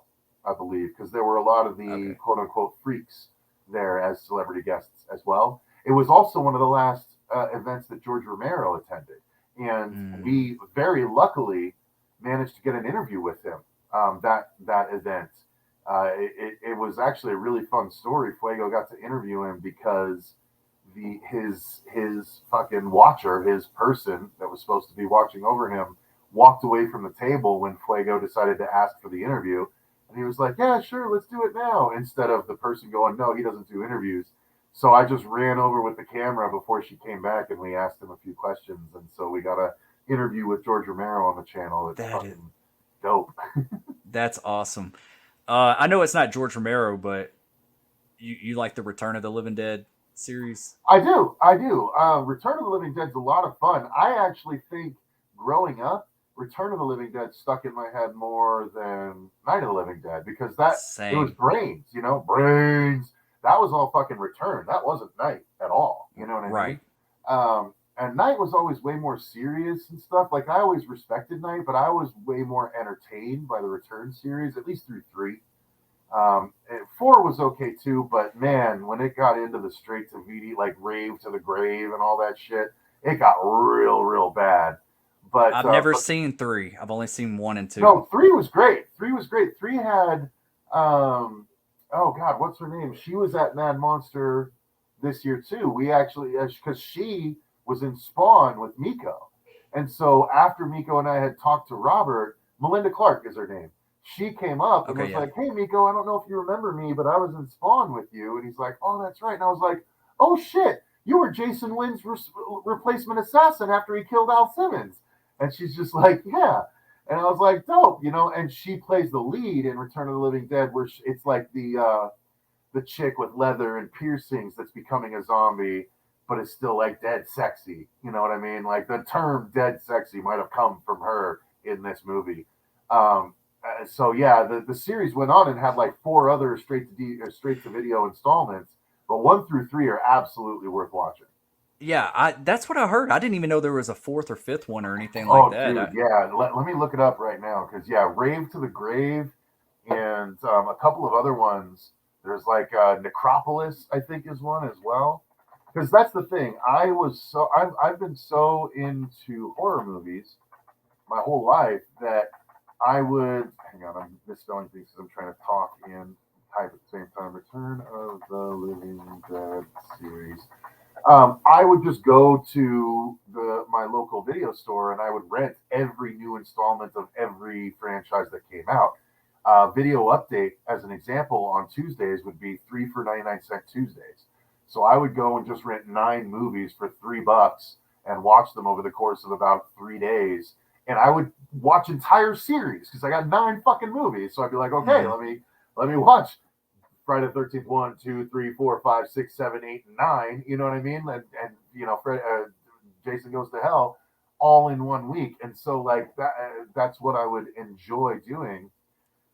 I believe, because there were a lot of the Okay. quote unquote freaks there as celebrity guests as well. It was also one of the last events that George Romero attended, and Mm, we very luckily managed to get an interview with him that event. It was actually a really fun story. Fuego got to interview him because his fucking watcher, his person that was supposed to be watching over him, walked away from the table when Fuego decided to ask for the interview. And he was like, "Yeah, sure, let's do it now," instead of the person going, "No, he doesn't do interviews." So I just ran over with the camera before she came back, and we asked him a few questions. And so we got a interview with George Romero on the channel. It's that is fucking dope. that's awesome. I know it's not George Romero, but you like the Return of the Living Dead series? I do. I do. Return of the Living Dead's a lot of fun. I actually think growing up, Return of the Living Dead stuck in my head more than Night of the Living Dead because it was Same. brains, brains. That was all fucking Return. That wasn't Night at all. You know what I mean? Right. And Night was always way more serious and stuff. Like I always respected Night, but I was way more entertained by the Return series, at least through three. And four was okay too, but man, when it got into the straight to VD, like Rave to the Grave and all that shit, it got real, real bad. I've never But seen three. I've only seen one and two. no, three was great. Three was great. Three had, oh God, what's her name? She was at Mad Monster this year too. We actually, because she was in Spawn with Miko, and so after Miko and I had talked to Robert, Melinda Clark is her name. She came up and Okay, was yeah. like, "Hey, Miko, I don't know if you remember me, but I was in Spawn with you." And he's like, "Oh, that's right." And I was like, "Oh shit, you were Jason Wynn's replacement assassin after he killed Al Simmons." And she's just like, "Yeah." And I was like, "Dope." And she plays the lead in Return of the Living Dead, where it's like the chick with leather and piercings that's becoming a zombie, but is still like dead sexy. You know what I mean? Like the term "dead sexy" might have come from her in this movie. So yeah, the series went on and had like four other straight to video installments, but one through three are absolutely worth watching. Yeah, that's what I heard. I didn't even know there was a fourth or fifth one or anything like Oh, that. dude, yeah. Let me look it up right now because yeah, Rave to the Grave and a couple of other ones. There's like Necropolis, I think, is one as well. Because that's the thing. I've been so into horror movies my whole life that I would hang on. I'm misspelling things because I'm trying to talk and type at the same time. Return of the Living Dead series. I would just go to my local video store and I would rent every new installment of every franchise that came out. Video update, as an example, on Tuesdays would be 3 for 99 cent Tuesdays. So I would go and just rent 9 movies for $3 and watch them over the course of about 3 days. And I would watch entire series because I got 9 fucking movies. So I'd be like, okay, Hmm. let me watch Friday the 13th, 1, 2, 3, 4, 5, 6, 7, 8, and 9. You know what I mean? And Jason Goes to Hell all in 1 week. And so, like, that's what I would enjoy doing.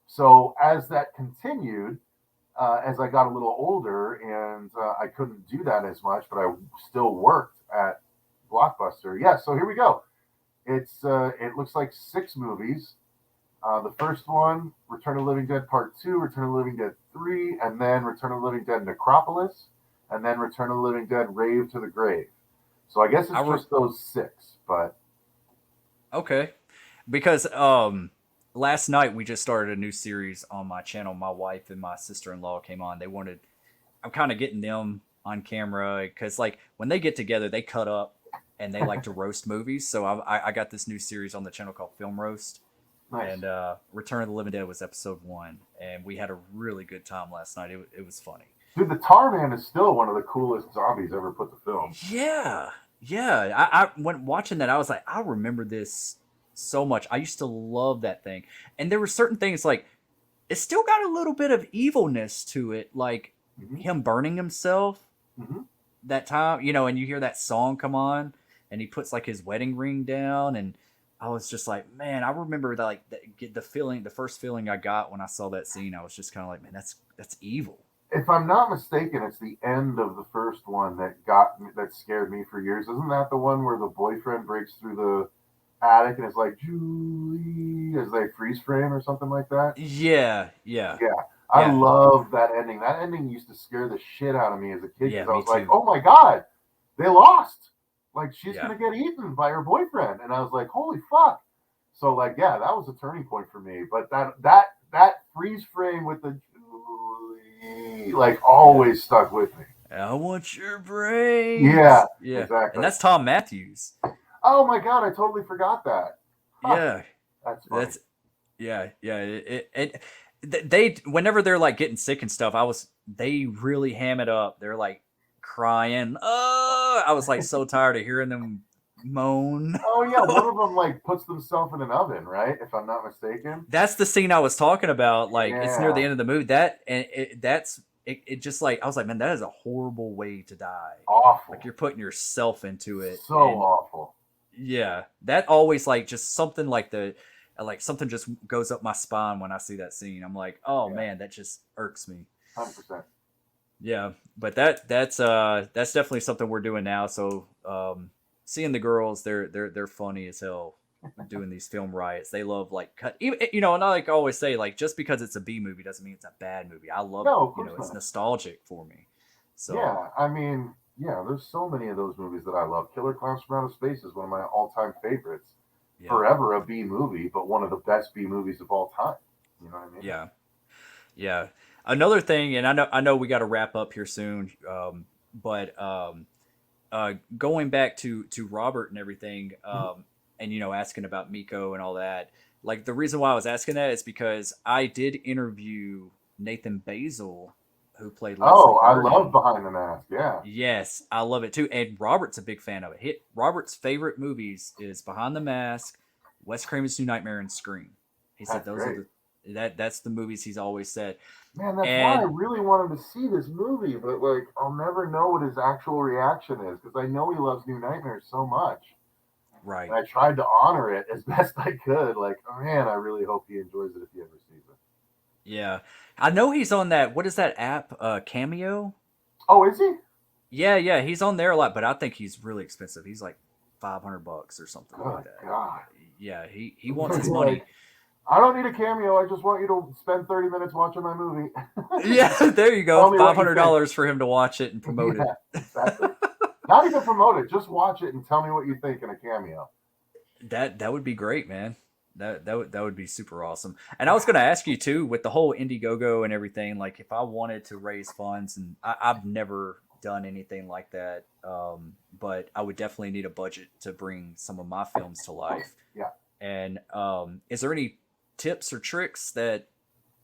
So, as that continued, as I got a little older and I couldn't do that as much, but I still worked at Blockbuster. Yeah, so here we go. It looks like 6 movies. The first one, Return of the Living Dead Part 2, Return of the Living Dead 3, and then Return of the Living Dead Necropolis, and then Return of the Living Dead Rave to the Grave. So I guess I it's re- just those 6, but okay, because last night we just started a new series on my channel. My wife and my sister-in-law came on. They wanted I'm kind of getting them on camera because like when they get together, they cut up and they like to roast movies. So I got this new series on the channel called Film Roast, nice. and Return of the Living Dead was episode one, and we had a really good time last night. It was funny. Dude, the Tar Man is still one of the coolest zombies ever put to film. Yeah, yeah. I when watching that, I was like, I remember this so much. I used to love that thing, and there were certain things like it still got a little bit of evilness to it, like Mhm. him burning himself Mhm. that time, and you hear that song come on, and he puts like his wedding ring down, and I was just like, man, I remember that, like the feeling, the first feeling I got when I saw that scene. I was just kind of like, man, that's evil. If I'm not mistaken, it's the end of the first one that got me, that scared me for years. Isn't that the one where the boyfriend breaks through the attic and is like Julie as they freeze frame or something like that? Yeah, yeah, Yeah, I yeah, love that ending. That ending used to scare the shit out of me as a kid yeah. because I Me was like, too. "Oh my god, they lost! Like she's Yeah, gonna get eaten by her boyfriend," and I was like, "Holy fuck!" So like, yeah, that was a turning point for me. But that freeze frame with the Julie like yeah. always stuck with me. I want your Yeah, brains. Yeah, and exactly. that's Tom Matthews. Oh my god, I totally forgot that. Huh, Yeah, that's funny. that's yeah. They whenever they're like getting sick and stuff, they really ham it up. They're like crying. Oh, I was like so tired of hearing them moan. Oh yeah, one of them like puts themselves in an oven, right? If I'm not mistaken. That's the scene I was talking about. Like it's near the Yeah, end of the movie. That and that's it. Just like I was like, man, that is a horrible way to die. Like awful. you're putting yourself into it, So and awful. yeah, that always like just something like like something just goes up my spine when I see that scene. I'm like, oh Yeah, man, that just irks me. 100%. Yeah, but that's definitely something we're doing now. So seeing the girls, they're funny as hell doing these film riots. They love like cut, even, and I like always say, like, just because it's a B movie doesn't mean it's a bad movie. I love it. No, of course It's not. nostalgic for me. So Yeah, I mean, yeah, there's so many of those movies that I love. Killer Clowns from Outer Space is one of my all-time favorites. yeah, Forever a B movie, but one of the best B movies of all time. You know what I mean? yeah. Yeah. Another thing, and I know we got to wrap up here soon. But going back to Robert and everything, Mhm. and asking about Miko and all that. Like the reason why I was asking that is because I did interview Nathan Basil, who played Leslie Oh, I love Vernon. Behind the Mask. Yeah, Yes, I love it too. And Robert's a big fan of it. Robert's favorite movies is Behind the Mask, Wes Craven's New Nightmare, and Scream. He said that's those are great. that's the movies he's always said. Man, that's why I And really wanted to see this movie, but like I'll never know what his actual reaction is because I know he loves New Nightmares so much. And right, I tried to honor it as best I could. Like, oh man, I really hope he enjoys it if he ever sees it. yeah, I know he's on that. What is that app? Cameo. Oh, is he? Yeah, yeah, he's on there a lot, but I think he's really expensive. He's like $500 or something like Good that. God. Yeah, he wants his Like, money. I don't need a cameo. I just want you to spend 30 minutes watching my movie. Yeah, there you go. Tell me Five what you hundred think. dollars for him to watch it and promote it. Yeah, exactly. Not even promote it. Just watch it and tell me what you think in a cameo. That would be great, man. That would be super awesome. And I was gonna ask you too, with the whole Indiegogo and everything, like if I wanted to raise funds, and I've never done anything like that, but I would definitely need a budget to bring some of my films to life. Yeah. And is there any tips or tricks that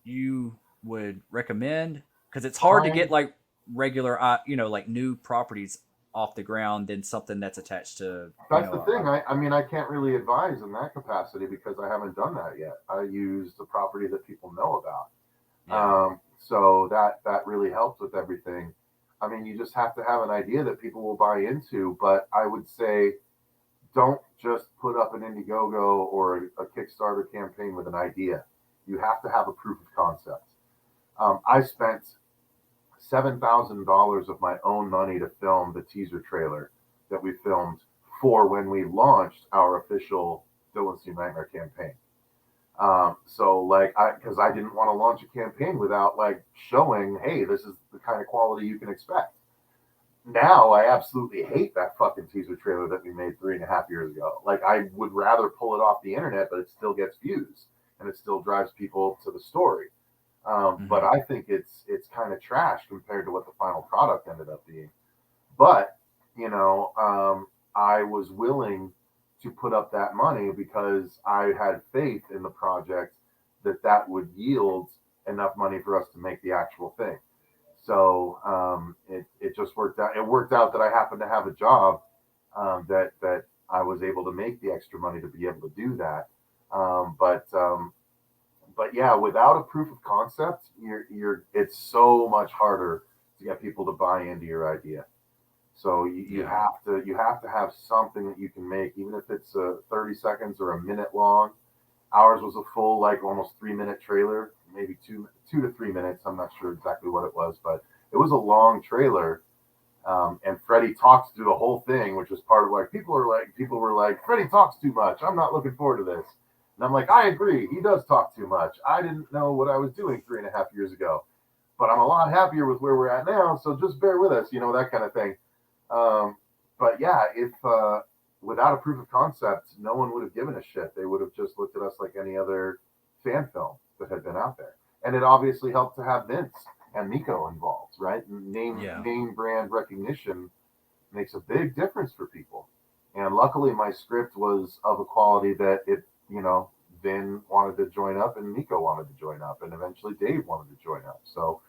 you would recommend? Because it's hard to get I'm like regular, like new properties off the ground than something that's attached to, That's the thing. I mean, I can't really advise in that capacity because I haven't done that yet. I use the property that people know about. yeah. So that really helps with everything. I mean, you just have to have an idea that people will buy into. But I would say, don't just put up an Indiegogo or a Kickstarter campaign with an idea. You have to have a proof of concept. I spent $7,000 of my own money to film the teaser trailer that we filmed for when we launched our official Dylan's New Nightmare campaign. So like, because I didn't want to launch a campaign without like showing, hey, this is the kind of quality you can expect. Now I absolutely hate that fucking teaser trailer that we made 3.5 years ago. Like I would rather pull it off the internet, but it still gets views and it still drives people to the story. But Hmm. I think it's kind of trash compared to what the final product ended up being. But I was willing to put up that money because I had faith in the project that would yield enough money for us to make the actual thing. So it just worked out. It worked out that I happened to have a job that I was able to make the extra money to be able to do that. But yeah, without a proof of concept, you're it's so much harder to get people to buy into your idea. So you Yeah. have to have something that you can make, even if it's 30 seconds or a minute long. Ours was a full, like, almost 3 minute trailer, maybe 2 to 3 minutes. I'm not sure exactly what it was, but it was a long trailer. And Freddie talks through the whole thing, which was part of, like, people were like, Freddie talks too much. I'm not looking forward to this. And I'm like, I agree. He does talk too much. I didn't know what I was doing 3.5 years ago, but I'm a lot happier with where we're at now. So just bear with us, that kind of thing. Um, but yeah, if without a proof of concept, no one would have given a shit. They would have just looked at us like any other fan film that had been out there. And it obviously helped to have Vince and Nico involved, right? Yeah. Name brand recognition makes a big difference for people. And luckily, my script was of a quality that Vin wanted to join up and Nico wanted to join up, and eventually Dave wanted to join up. So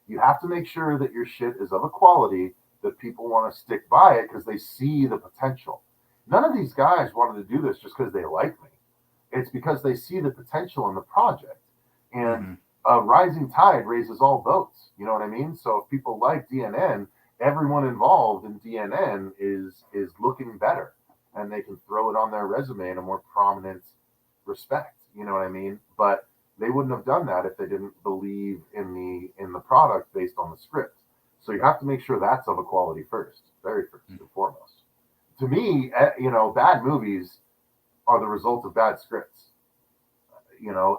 you have to make sure that your shit is of a quality that people want to stick by it because they see the potential. None of these guys wanted to do this just because they like me. It's because they see the potential in the project. And Mm-hmm. a rising tide raises all boats. You know what I mean? So if people like DNN, everyone involved in DNN is looking better, and they can throw it on their resume in a more prominent respect. You know what I mean? But they wouldn't have done that if they didn't believe in the product based on the script. So you have to make sure that's of a quality first, very first and foremost. To me, bad movies are the result of bad scripts.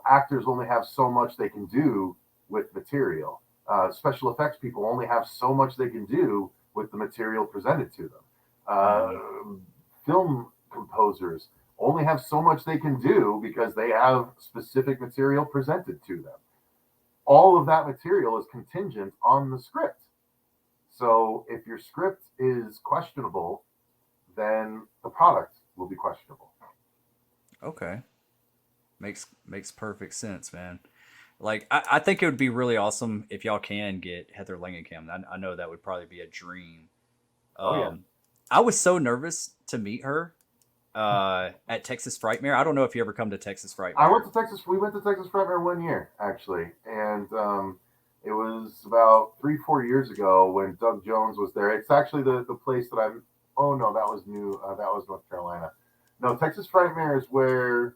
Actors only have so much they can do with material. Special effects people only have so much they can do with the material presented to them. Film composers only have so much they can do because they have specific material presented to them. All of that material is contingent on the script. So if your script is questionable, then the product will be questionable. Okay. Makes perfect sense, man. Like I think it would be really awesome if y'all can get Heather Langenkamp. I know that would probably be a dream. Oh yeah. I was so nervous to meet her at Texas Frightmare. I don't know if you ever come to Texas I went Frightmare. to Texas. We went to Texas Frightmare one year actually, and it was about 3-4 years ago when Doug Jones was there. It's actually the place that I'm. Oh no, that was new. That was North Carolina. No, Texas Frightmare is where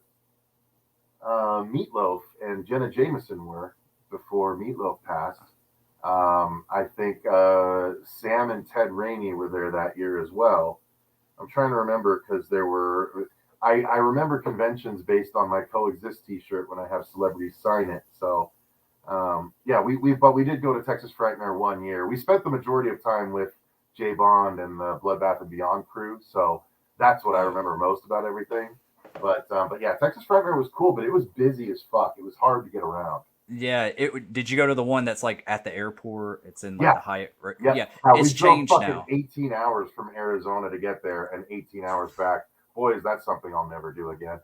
Meatloaf and Jenna Jameson were before Meatloaf passed. I think Sam and Ted Rainey were there that year as well. I'm trying to remember because there were. I remember conventions based on my Coexist T-shirt when I have celebrities sign it. So yeah, but we did go to Texas Frightmare one year. We spent the majority of time with Jay Bond and the Bloodbath and Beyond crew. So that's what I Oh, remember most about everything. But yeah, Texas Frightmare was cool, but it was busy as fuck. It was hard to get around. yeah. Did you go to the one that's like at the airport? It's in like Yeah, the Hyatt. yeah. Yeah, We it's drove changed fucking now. 18 hours from Arizona to get there and 18 hours back. Boys, that's something I'll never do again.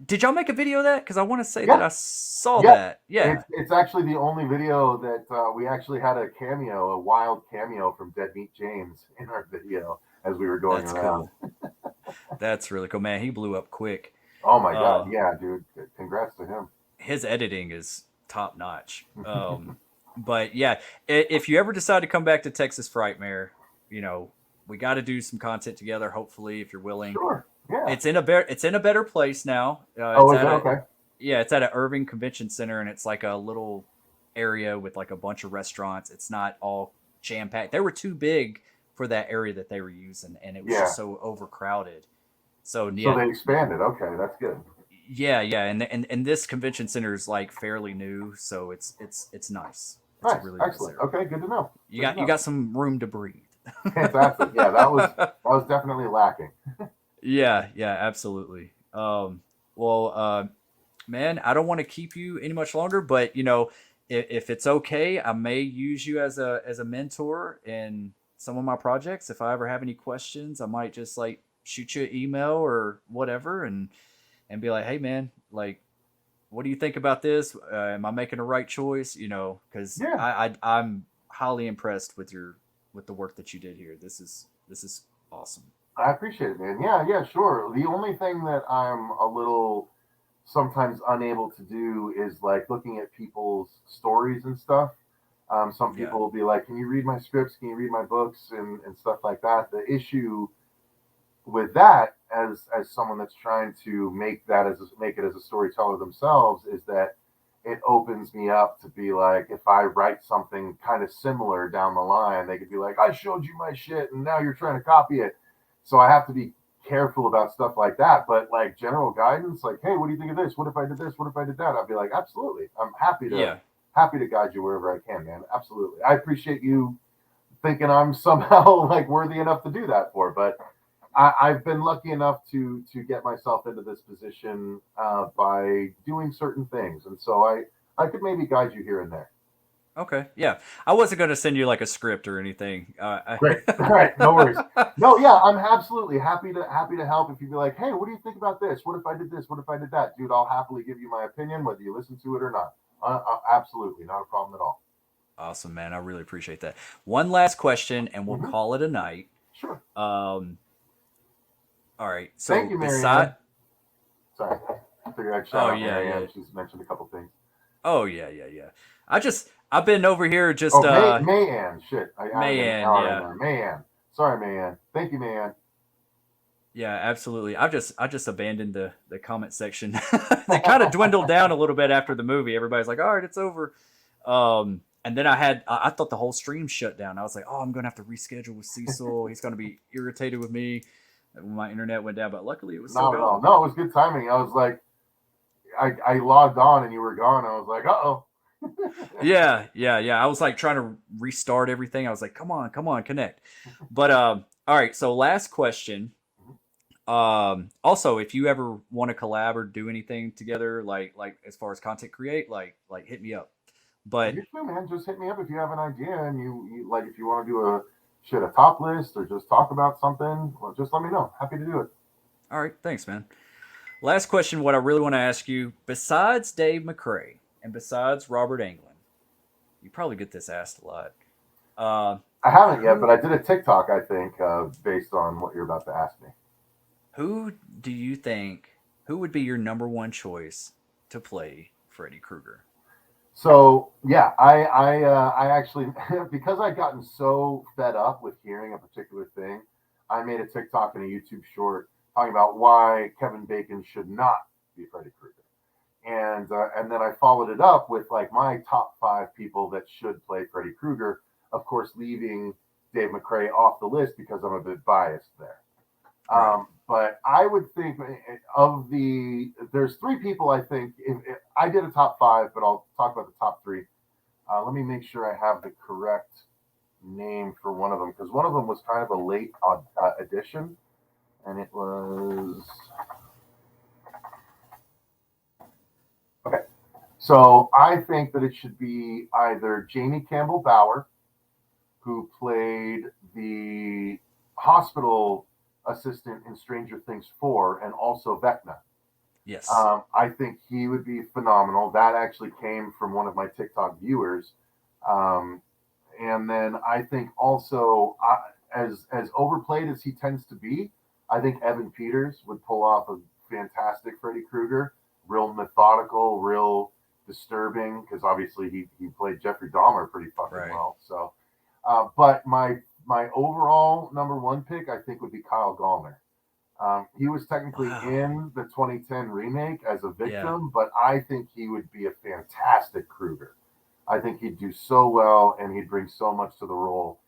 Did y'all make a video of that? Because I want to say that Yeah, I saw yeah. that. Yeah, It's actually the only video that we actually had a cameo, a wild cameo from Dead Meat James in our video as we were going that's around. cool. That's really cool, man. He blew up quick. Oh my god, Uh, yeah, dude. Congrats to him. his editing is top notch. But yeah, if you ever decide to come back to Texas Frightmare, you know we got to do some content together. Hopefully, if you're willing, Sure. Yeah. it's in a better place now. Oh, is it okay? Yeah, it's at a Irving Convention Center, and it's like a little area with like a bunch of restaurants. It's not all jam packed. They were too big for that area that they were using, and it was just Yeah. so overcrowded. So So yeah, they expanded. Okay, that's good. yeah, and this convention center is like fairly new, so it's nice. It's a Nice. really nice Excellent. area. Okay, good to know. Good to You know. got some room to breathe. Fantastic. Yeah, that was definitely lacking. Yeah, absolutely. Well, man, I don't want to keep you any much longer, but if it's okay, I may use you as a mentor in some of my projects. If I ever have any questions, I might just like shoot you an email or whatever, and be like, hey, man, like, what do you think about this? Am I making the right choice? Because Yeah, I'm highly impressed with the work that you did here. This is awesome. I appreciate it, man. Yeah, yeah, sure. The only thing that I'm a little sometimes unable to do is like looking at people's stories and stuff. Some Yeah. people will be like, "Can you read my scripts? Can you read my books?" and stuff like that. The issue with that, as someone that's trying to make it as a storyteller themselves, is that it opens me up to be like, if I write something kind of similar down the line, they could be like, "I showed you my shit, and now you're trying to copy it." So I have to be careful about stuff like that. But like general guidance, like, "Hey, what do you think of this? What if I did this? What if I did that?" I'd be like, "Absolutely, I'm Yeah. happy to guide you wherever I can, man. Absolutely. I appreciate you thinking I'm somehow like worthy enough to do that for." But I've been lucky enough to get myself into this position by doing certain things, and so I could maybe guide you here and there. Okay. Yeah. I wasn't going to send you like a script or anything. Great. All right. No worries. No, yeah, I'm absolutely happy to help. If you'd be like, "Hey, what do you think about this? What if I did this? What if I did that?" Dude, I'll happily give you my opinion, whether you listen to it or not. Absolutely, not a problem at all. Awesome, man. I really appreciate that. One last question, and we'll Hmm. call it a night. Sure. Um, all right. Thank So you, beside, Marianne. Sorry, I figured I'd oh shout out yeah, yeah. Marianne. She's mentioned a couple things. Oh yeah, yeah, yeah. I've been over here just Oh, Mayanne. Shit, I added an Mayan, R in yeah. there. Mayanne. Sorry, Mayanne. Thank you, Mayanne. Yeah, absolutely. I just abandoned the comment section. They kind of dwindled down a little bit after the movie. Everybody's like, "All right, it's over." And then I thought the whole stream shut down. I was like, "Oh, I'm gonna have to reschedule with Cecil. He's gonna be irritated with me when my internet went down." But luckily, it was still Not at all. going. No, it was good timing. I was like, I logged on and you were gone. I was like, "Uh oh." Yeah, yeah, yeah. I was like trying to restart everything. I was like, come on, connect. But all right. So last question. Also, if you ever want to collab or do anything together, like as far as content create, like hit me up. But You too, man. Just hit me up if you have an idea and you like if you want to do a top list or just talk about something. Well, just let me know. Happy to do it. all right, thanks, man. Last question. What I really want to ask you, besides Dave McCrae and besides Robert Englund, you probably get this asked a lot. Uh, I haven't yet, but who I did a TikTok. I think based on what you're about to ask me. who do you think who would be your number one choice to play Freddy Krueger? So yeah, I actually because I'd gotten so fed up with hearing a particular thing, I made a TikTok and a YouTube short talking about why Kevin Bacon should not be Freddy Krueger, and then I followed it up with like my top 5 people that should play Freddy Krueger. Of course, leaving Dave McCrae off the list because I'm a bit biased there. Right. But I would think there's 3 people I think if I did a top 5, but I'll talk about the top 3. Let me make sure I have the correct name for one of them because one of them was kind of a late addition, and it was okay. So I think that it should be either Jamie Campbell Bower, who played the hospital assistant in Stranger Things 4, and also Vecna. Yes. I think he would be phenomenal. That actually came from one of my TikTok viewers. Um, and then I think also, as overplayed as he tends to be, I think Evan Peters would pull off a fantastic Freddy Krueger. Real methodical, real disturbing, because obviously he played Jeffrey Dahmer pretty fucking Right. well. So, but my overall number 1 pick, I think, would be Kyle Gallner. He was technically Wow. in the 2010 remake as a Yeah. victim, but I think he would be a fantastic Krueger. I think he'd do so well, and he'd bring so much to the role.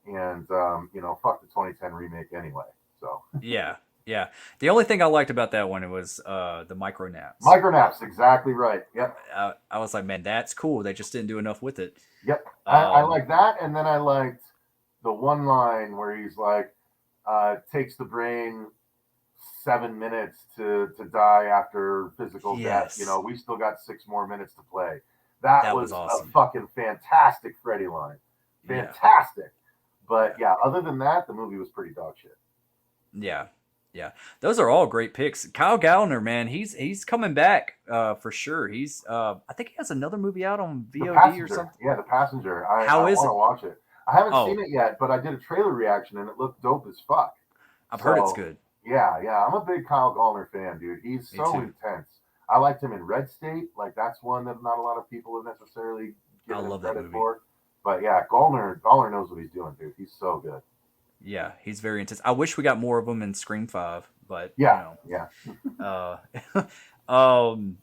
And fuck the 2010 remake anyway. So Yeah. Yeah. The only thing I liked about that one was the micro naps. micronaps, exactly right. Yep, I was like, man, that's cool. They just didn't do enough with it. yep. I Um, like that, and then I liked the one line where he's like, takes the brain 7 minutes to die after physical death. yes. We still got 6 more minutes to play. That That was was a awesome. fucking fantastic Freddy line. Yeah. Fantastic. But Yeah. yeah, other than that, the movie was pretty dog shit. Yeah. Yeah. Those are all great picks. Kyle Gallner, man, he's coming back for sure. He's I think he has another movie out on The VOD or Passenger. something. Yeah, The Passenger. I How is want it? to watch it. I haven't seen Oh, it yet, but I did a trailer reaction and it looked dope as fuck. I've heard it's So good. yeah, I'm a big Kyle Gallner fan, dude. He's Me so too. intense. I liked him in Red State. Like that's one that not a lot of people have necessarily I given him love that credit movie. for. But yeah, Gallner knows what he's doing, dude. He's so good. Yeah, he's very intense. I wish we got more of him in Scream 5, but Yeah, yeah. um,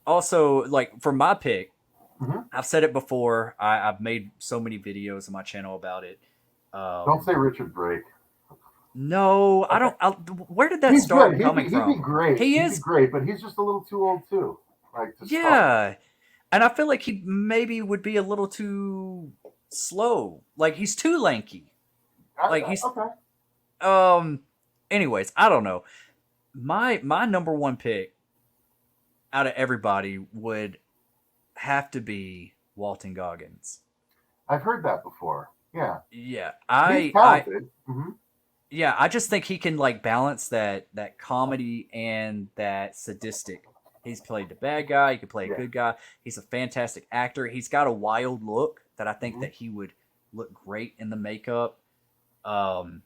also, like for my pick, Hmm. I've said it before. I've made so many videos on my channel about it. Don't Um, say Richard Brake. no, I Okay. don't. Where did that He's good. start coming He'd be from? great. He He'd be is, great, but he's just a little too old too, like to start. yeah, and I feel like he maybe would be a little too slow. Like he's too lanky. Like he's Okay. um. Anyways, I don't know. My number one pick out of everybody would have to be Walton Goggins. I've heard that before. Yeah, Yeah, he's I talented. Hmm. yeah, I just think he can like balance that comedy and that sadistic. He's played the bad guy. He can play a Yeah. good guy. He's a fantastic actor. He's got a wild look that I think Hmm. that he would look great in the makeup. Um,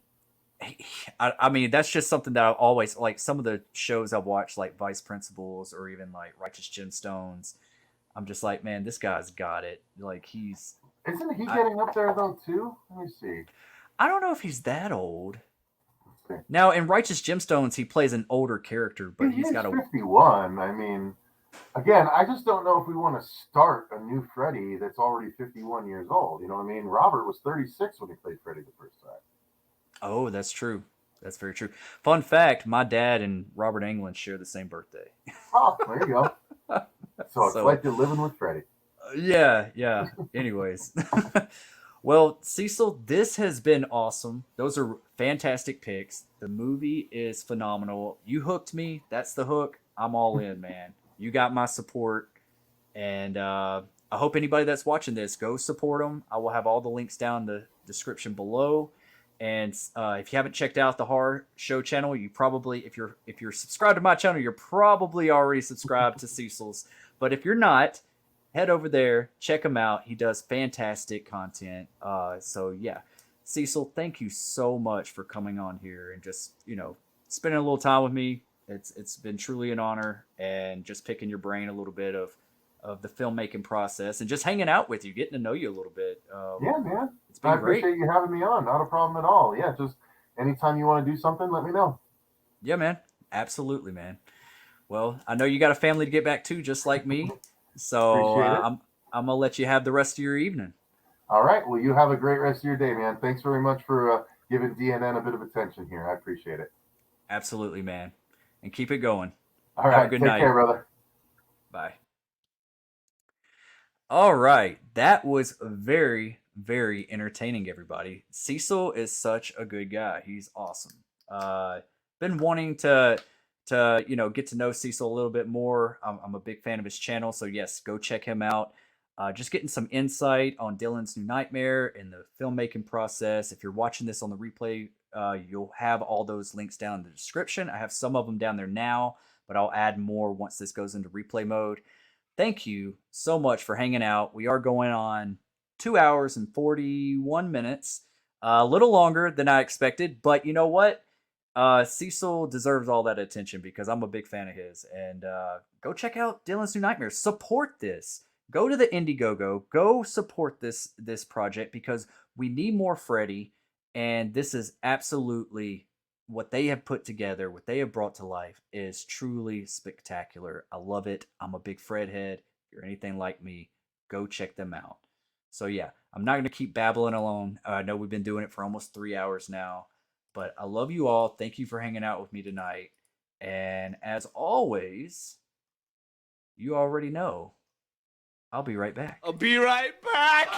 I mean, that's just something that I always like. Some of the shows I've watched, like Vice Principals or even like Righteous Gemstones. I'm just like, man, this guy's got it. Like he's, Isn't he I, getting up there though too? Let me see. I don't know if he's that old. Let's see. Now in Righteous Gemstones, he plays an older character, but He he's is got a 51. I mean, again, I just don't know if we want to start a new Freddy that's already 51 years old. You know what I mean? Robert was 36 when he played Freddy the first time. Oh, that's true. That's very true. Fun fact: my dad and Robert Englund share the same birthday. Oh, there you go. So it's So, like you're living with Freddy. yeah, yeah. Anyways, well, Cecil, this has been awesome. Those are fantastic picks. The movie is phenomenal. You hooked me. That's the hook. I'm all in, man. You got my support, and I hope anybody that's watching this go support them. I will have all the links down in the description below. And if you haven't checked out the horror show channel, you probably, if you're subscribed to my channel, you're probably already subscribed to Cecil's. But if you're not, head over there, check him out. He does fantastic content. So yeah, Cecil, thank you so much for coming on here and just spending a little time with me. It's been truly an honor, and just picking your brain a little bit of the filmmaking process and just hanging out with you, getting to know you a little bit. Yeah, man. It's I been great. appreciate you having me on. Not a problem at all. Yeah, just anytime you want to do something, let me know. Yeah, man. Absolutely, man. Well, I know you got a family to get back to, just like me. So Appreciate it. I'm gonna let you have the rest of your evening. All right. Well, you have a great rest of your day, man. Thanks very much for giving DNN a bit of attention here. I appreciate it. Absolutely, man. And keep it going. All Have a right. good Take night. care, brother. Bye. All right. That was very, very entertaining, everybody. Cecil is such a good guy. He's awesome. Been wanting to get to know Cecil a little bit more. I'm a big fan of his channel, so yes, go check him out. Just getting some insight on Dylan's New Nightmare and the filmmaking process. If you're watching this on the replay, you'll have all those links down in the description. I have some of them down there now, but I'll add more once this goes into replay mode. Thank you so much for hanging out. We are going on 2 hours and 41 minutes, a little longer than I expected, but you know what? Cecil deserves all that attention because I'm a big fan of his. And go check out Dylan's New Nightmares. Support this. Go to the Indiegogo. Go support this project because we need more Freddy. And this is absolutely what they have put together, what they have brought to life is truly spectacular. I love it. I'm a big Fred head. If you're anything like me, go check them out. So yeah, I'm not going to keep babbling alone. I know we've been doing it for almost 3 hours now. But I love you all. Thank you for hanging out with me tonight. And as always, you already know, I'll be right back. I'll be right back.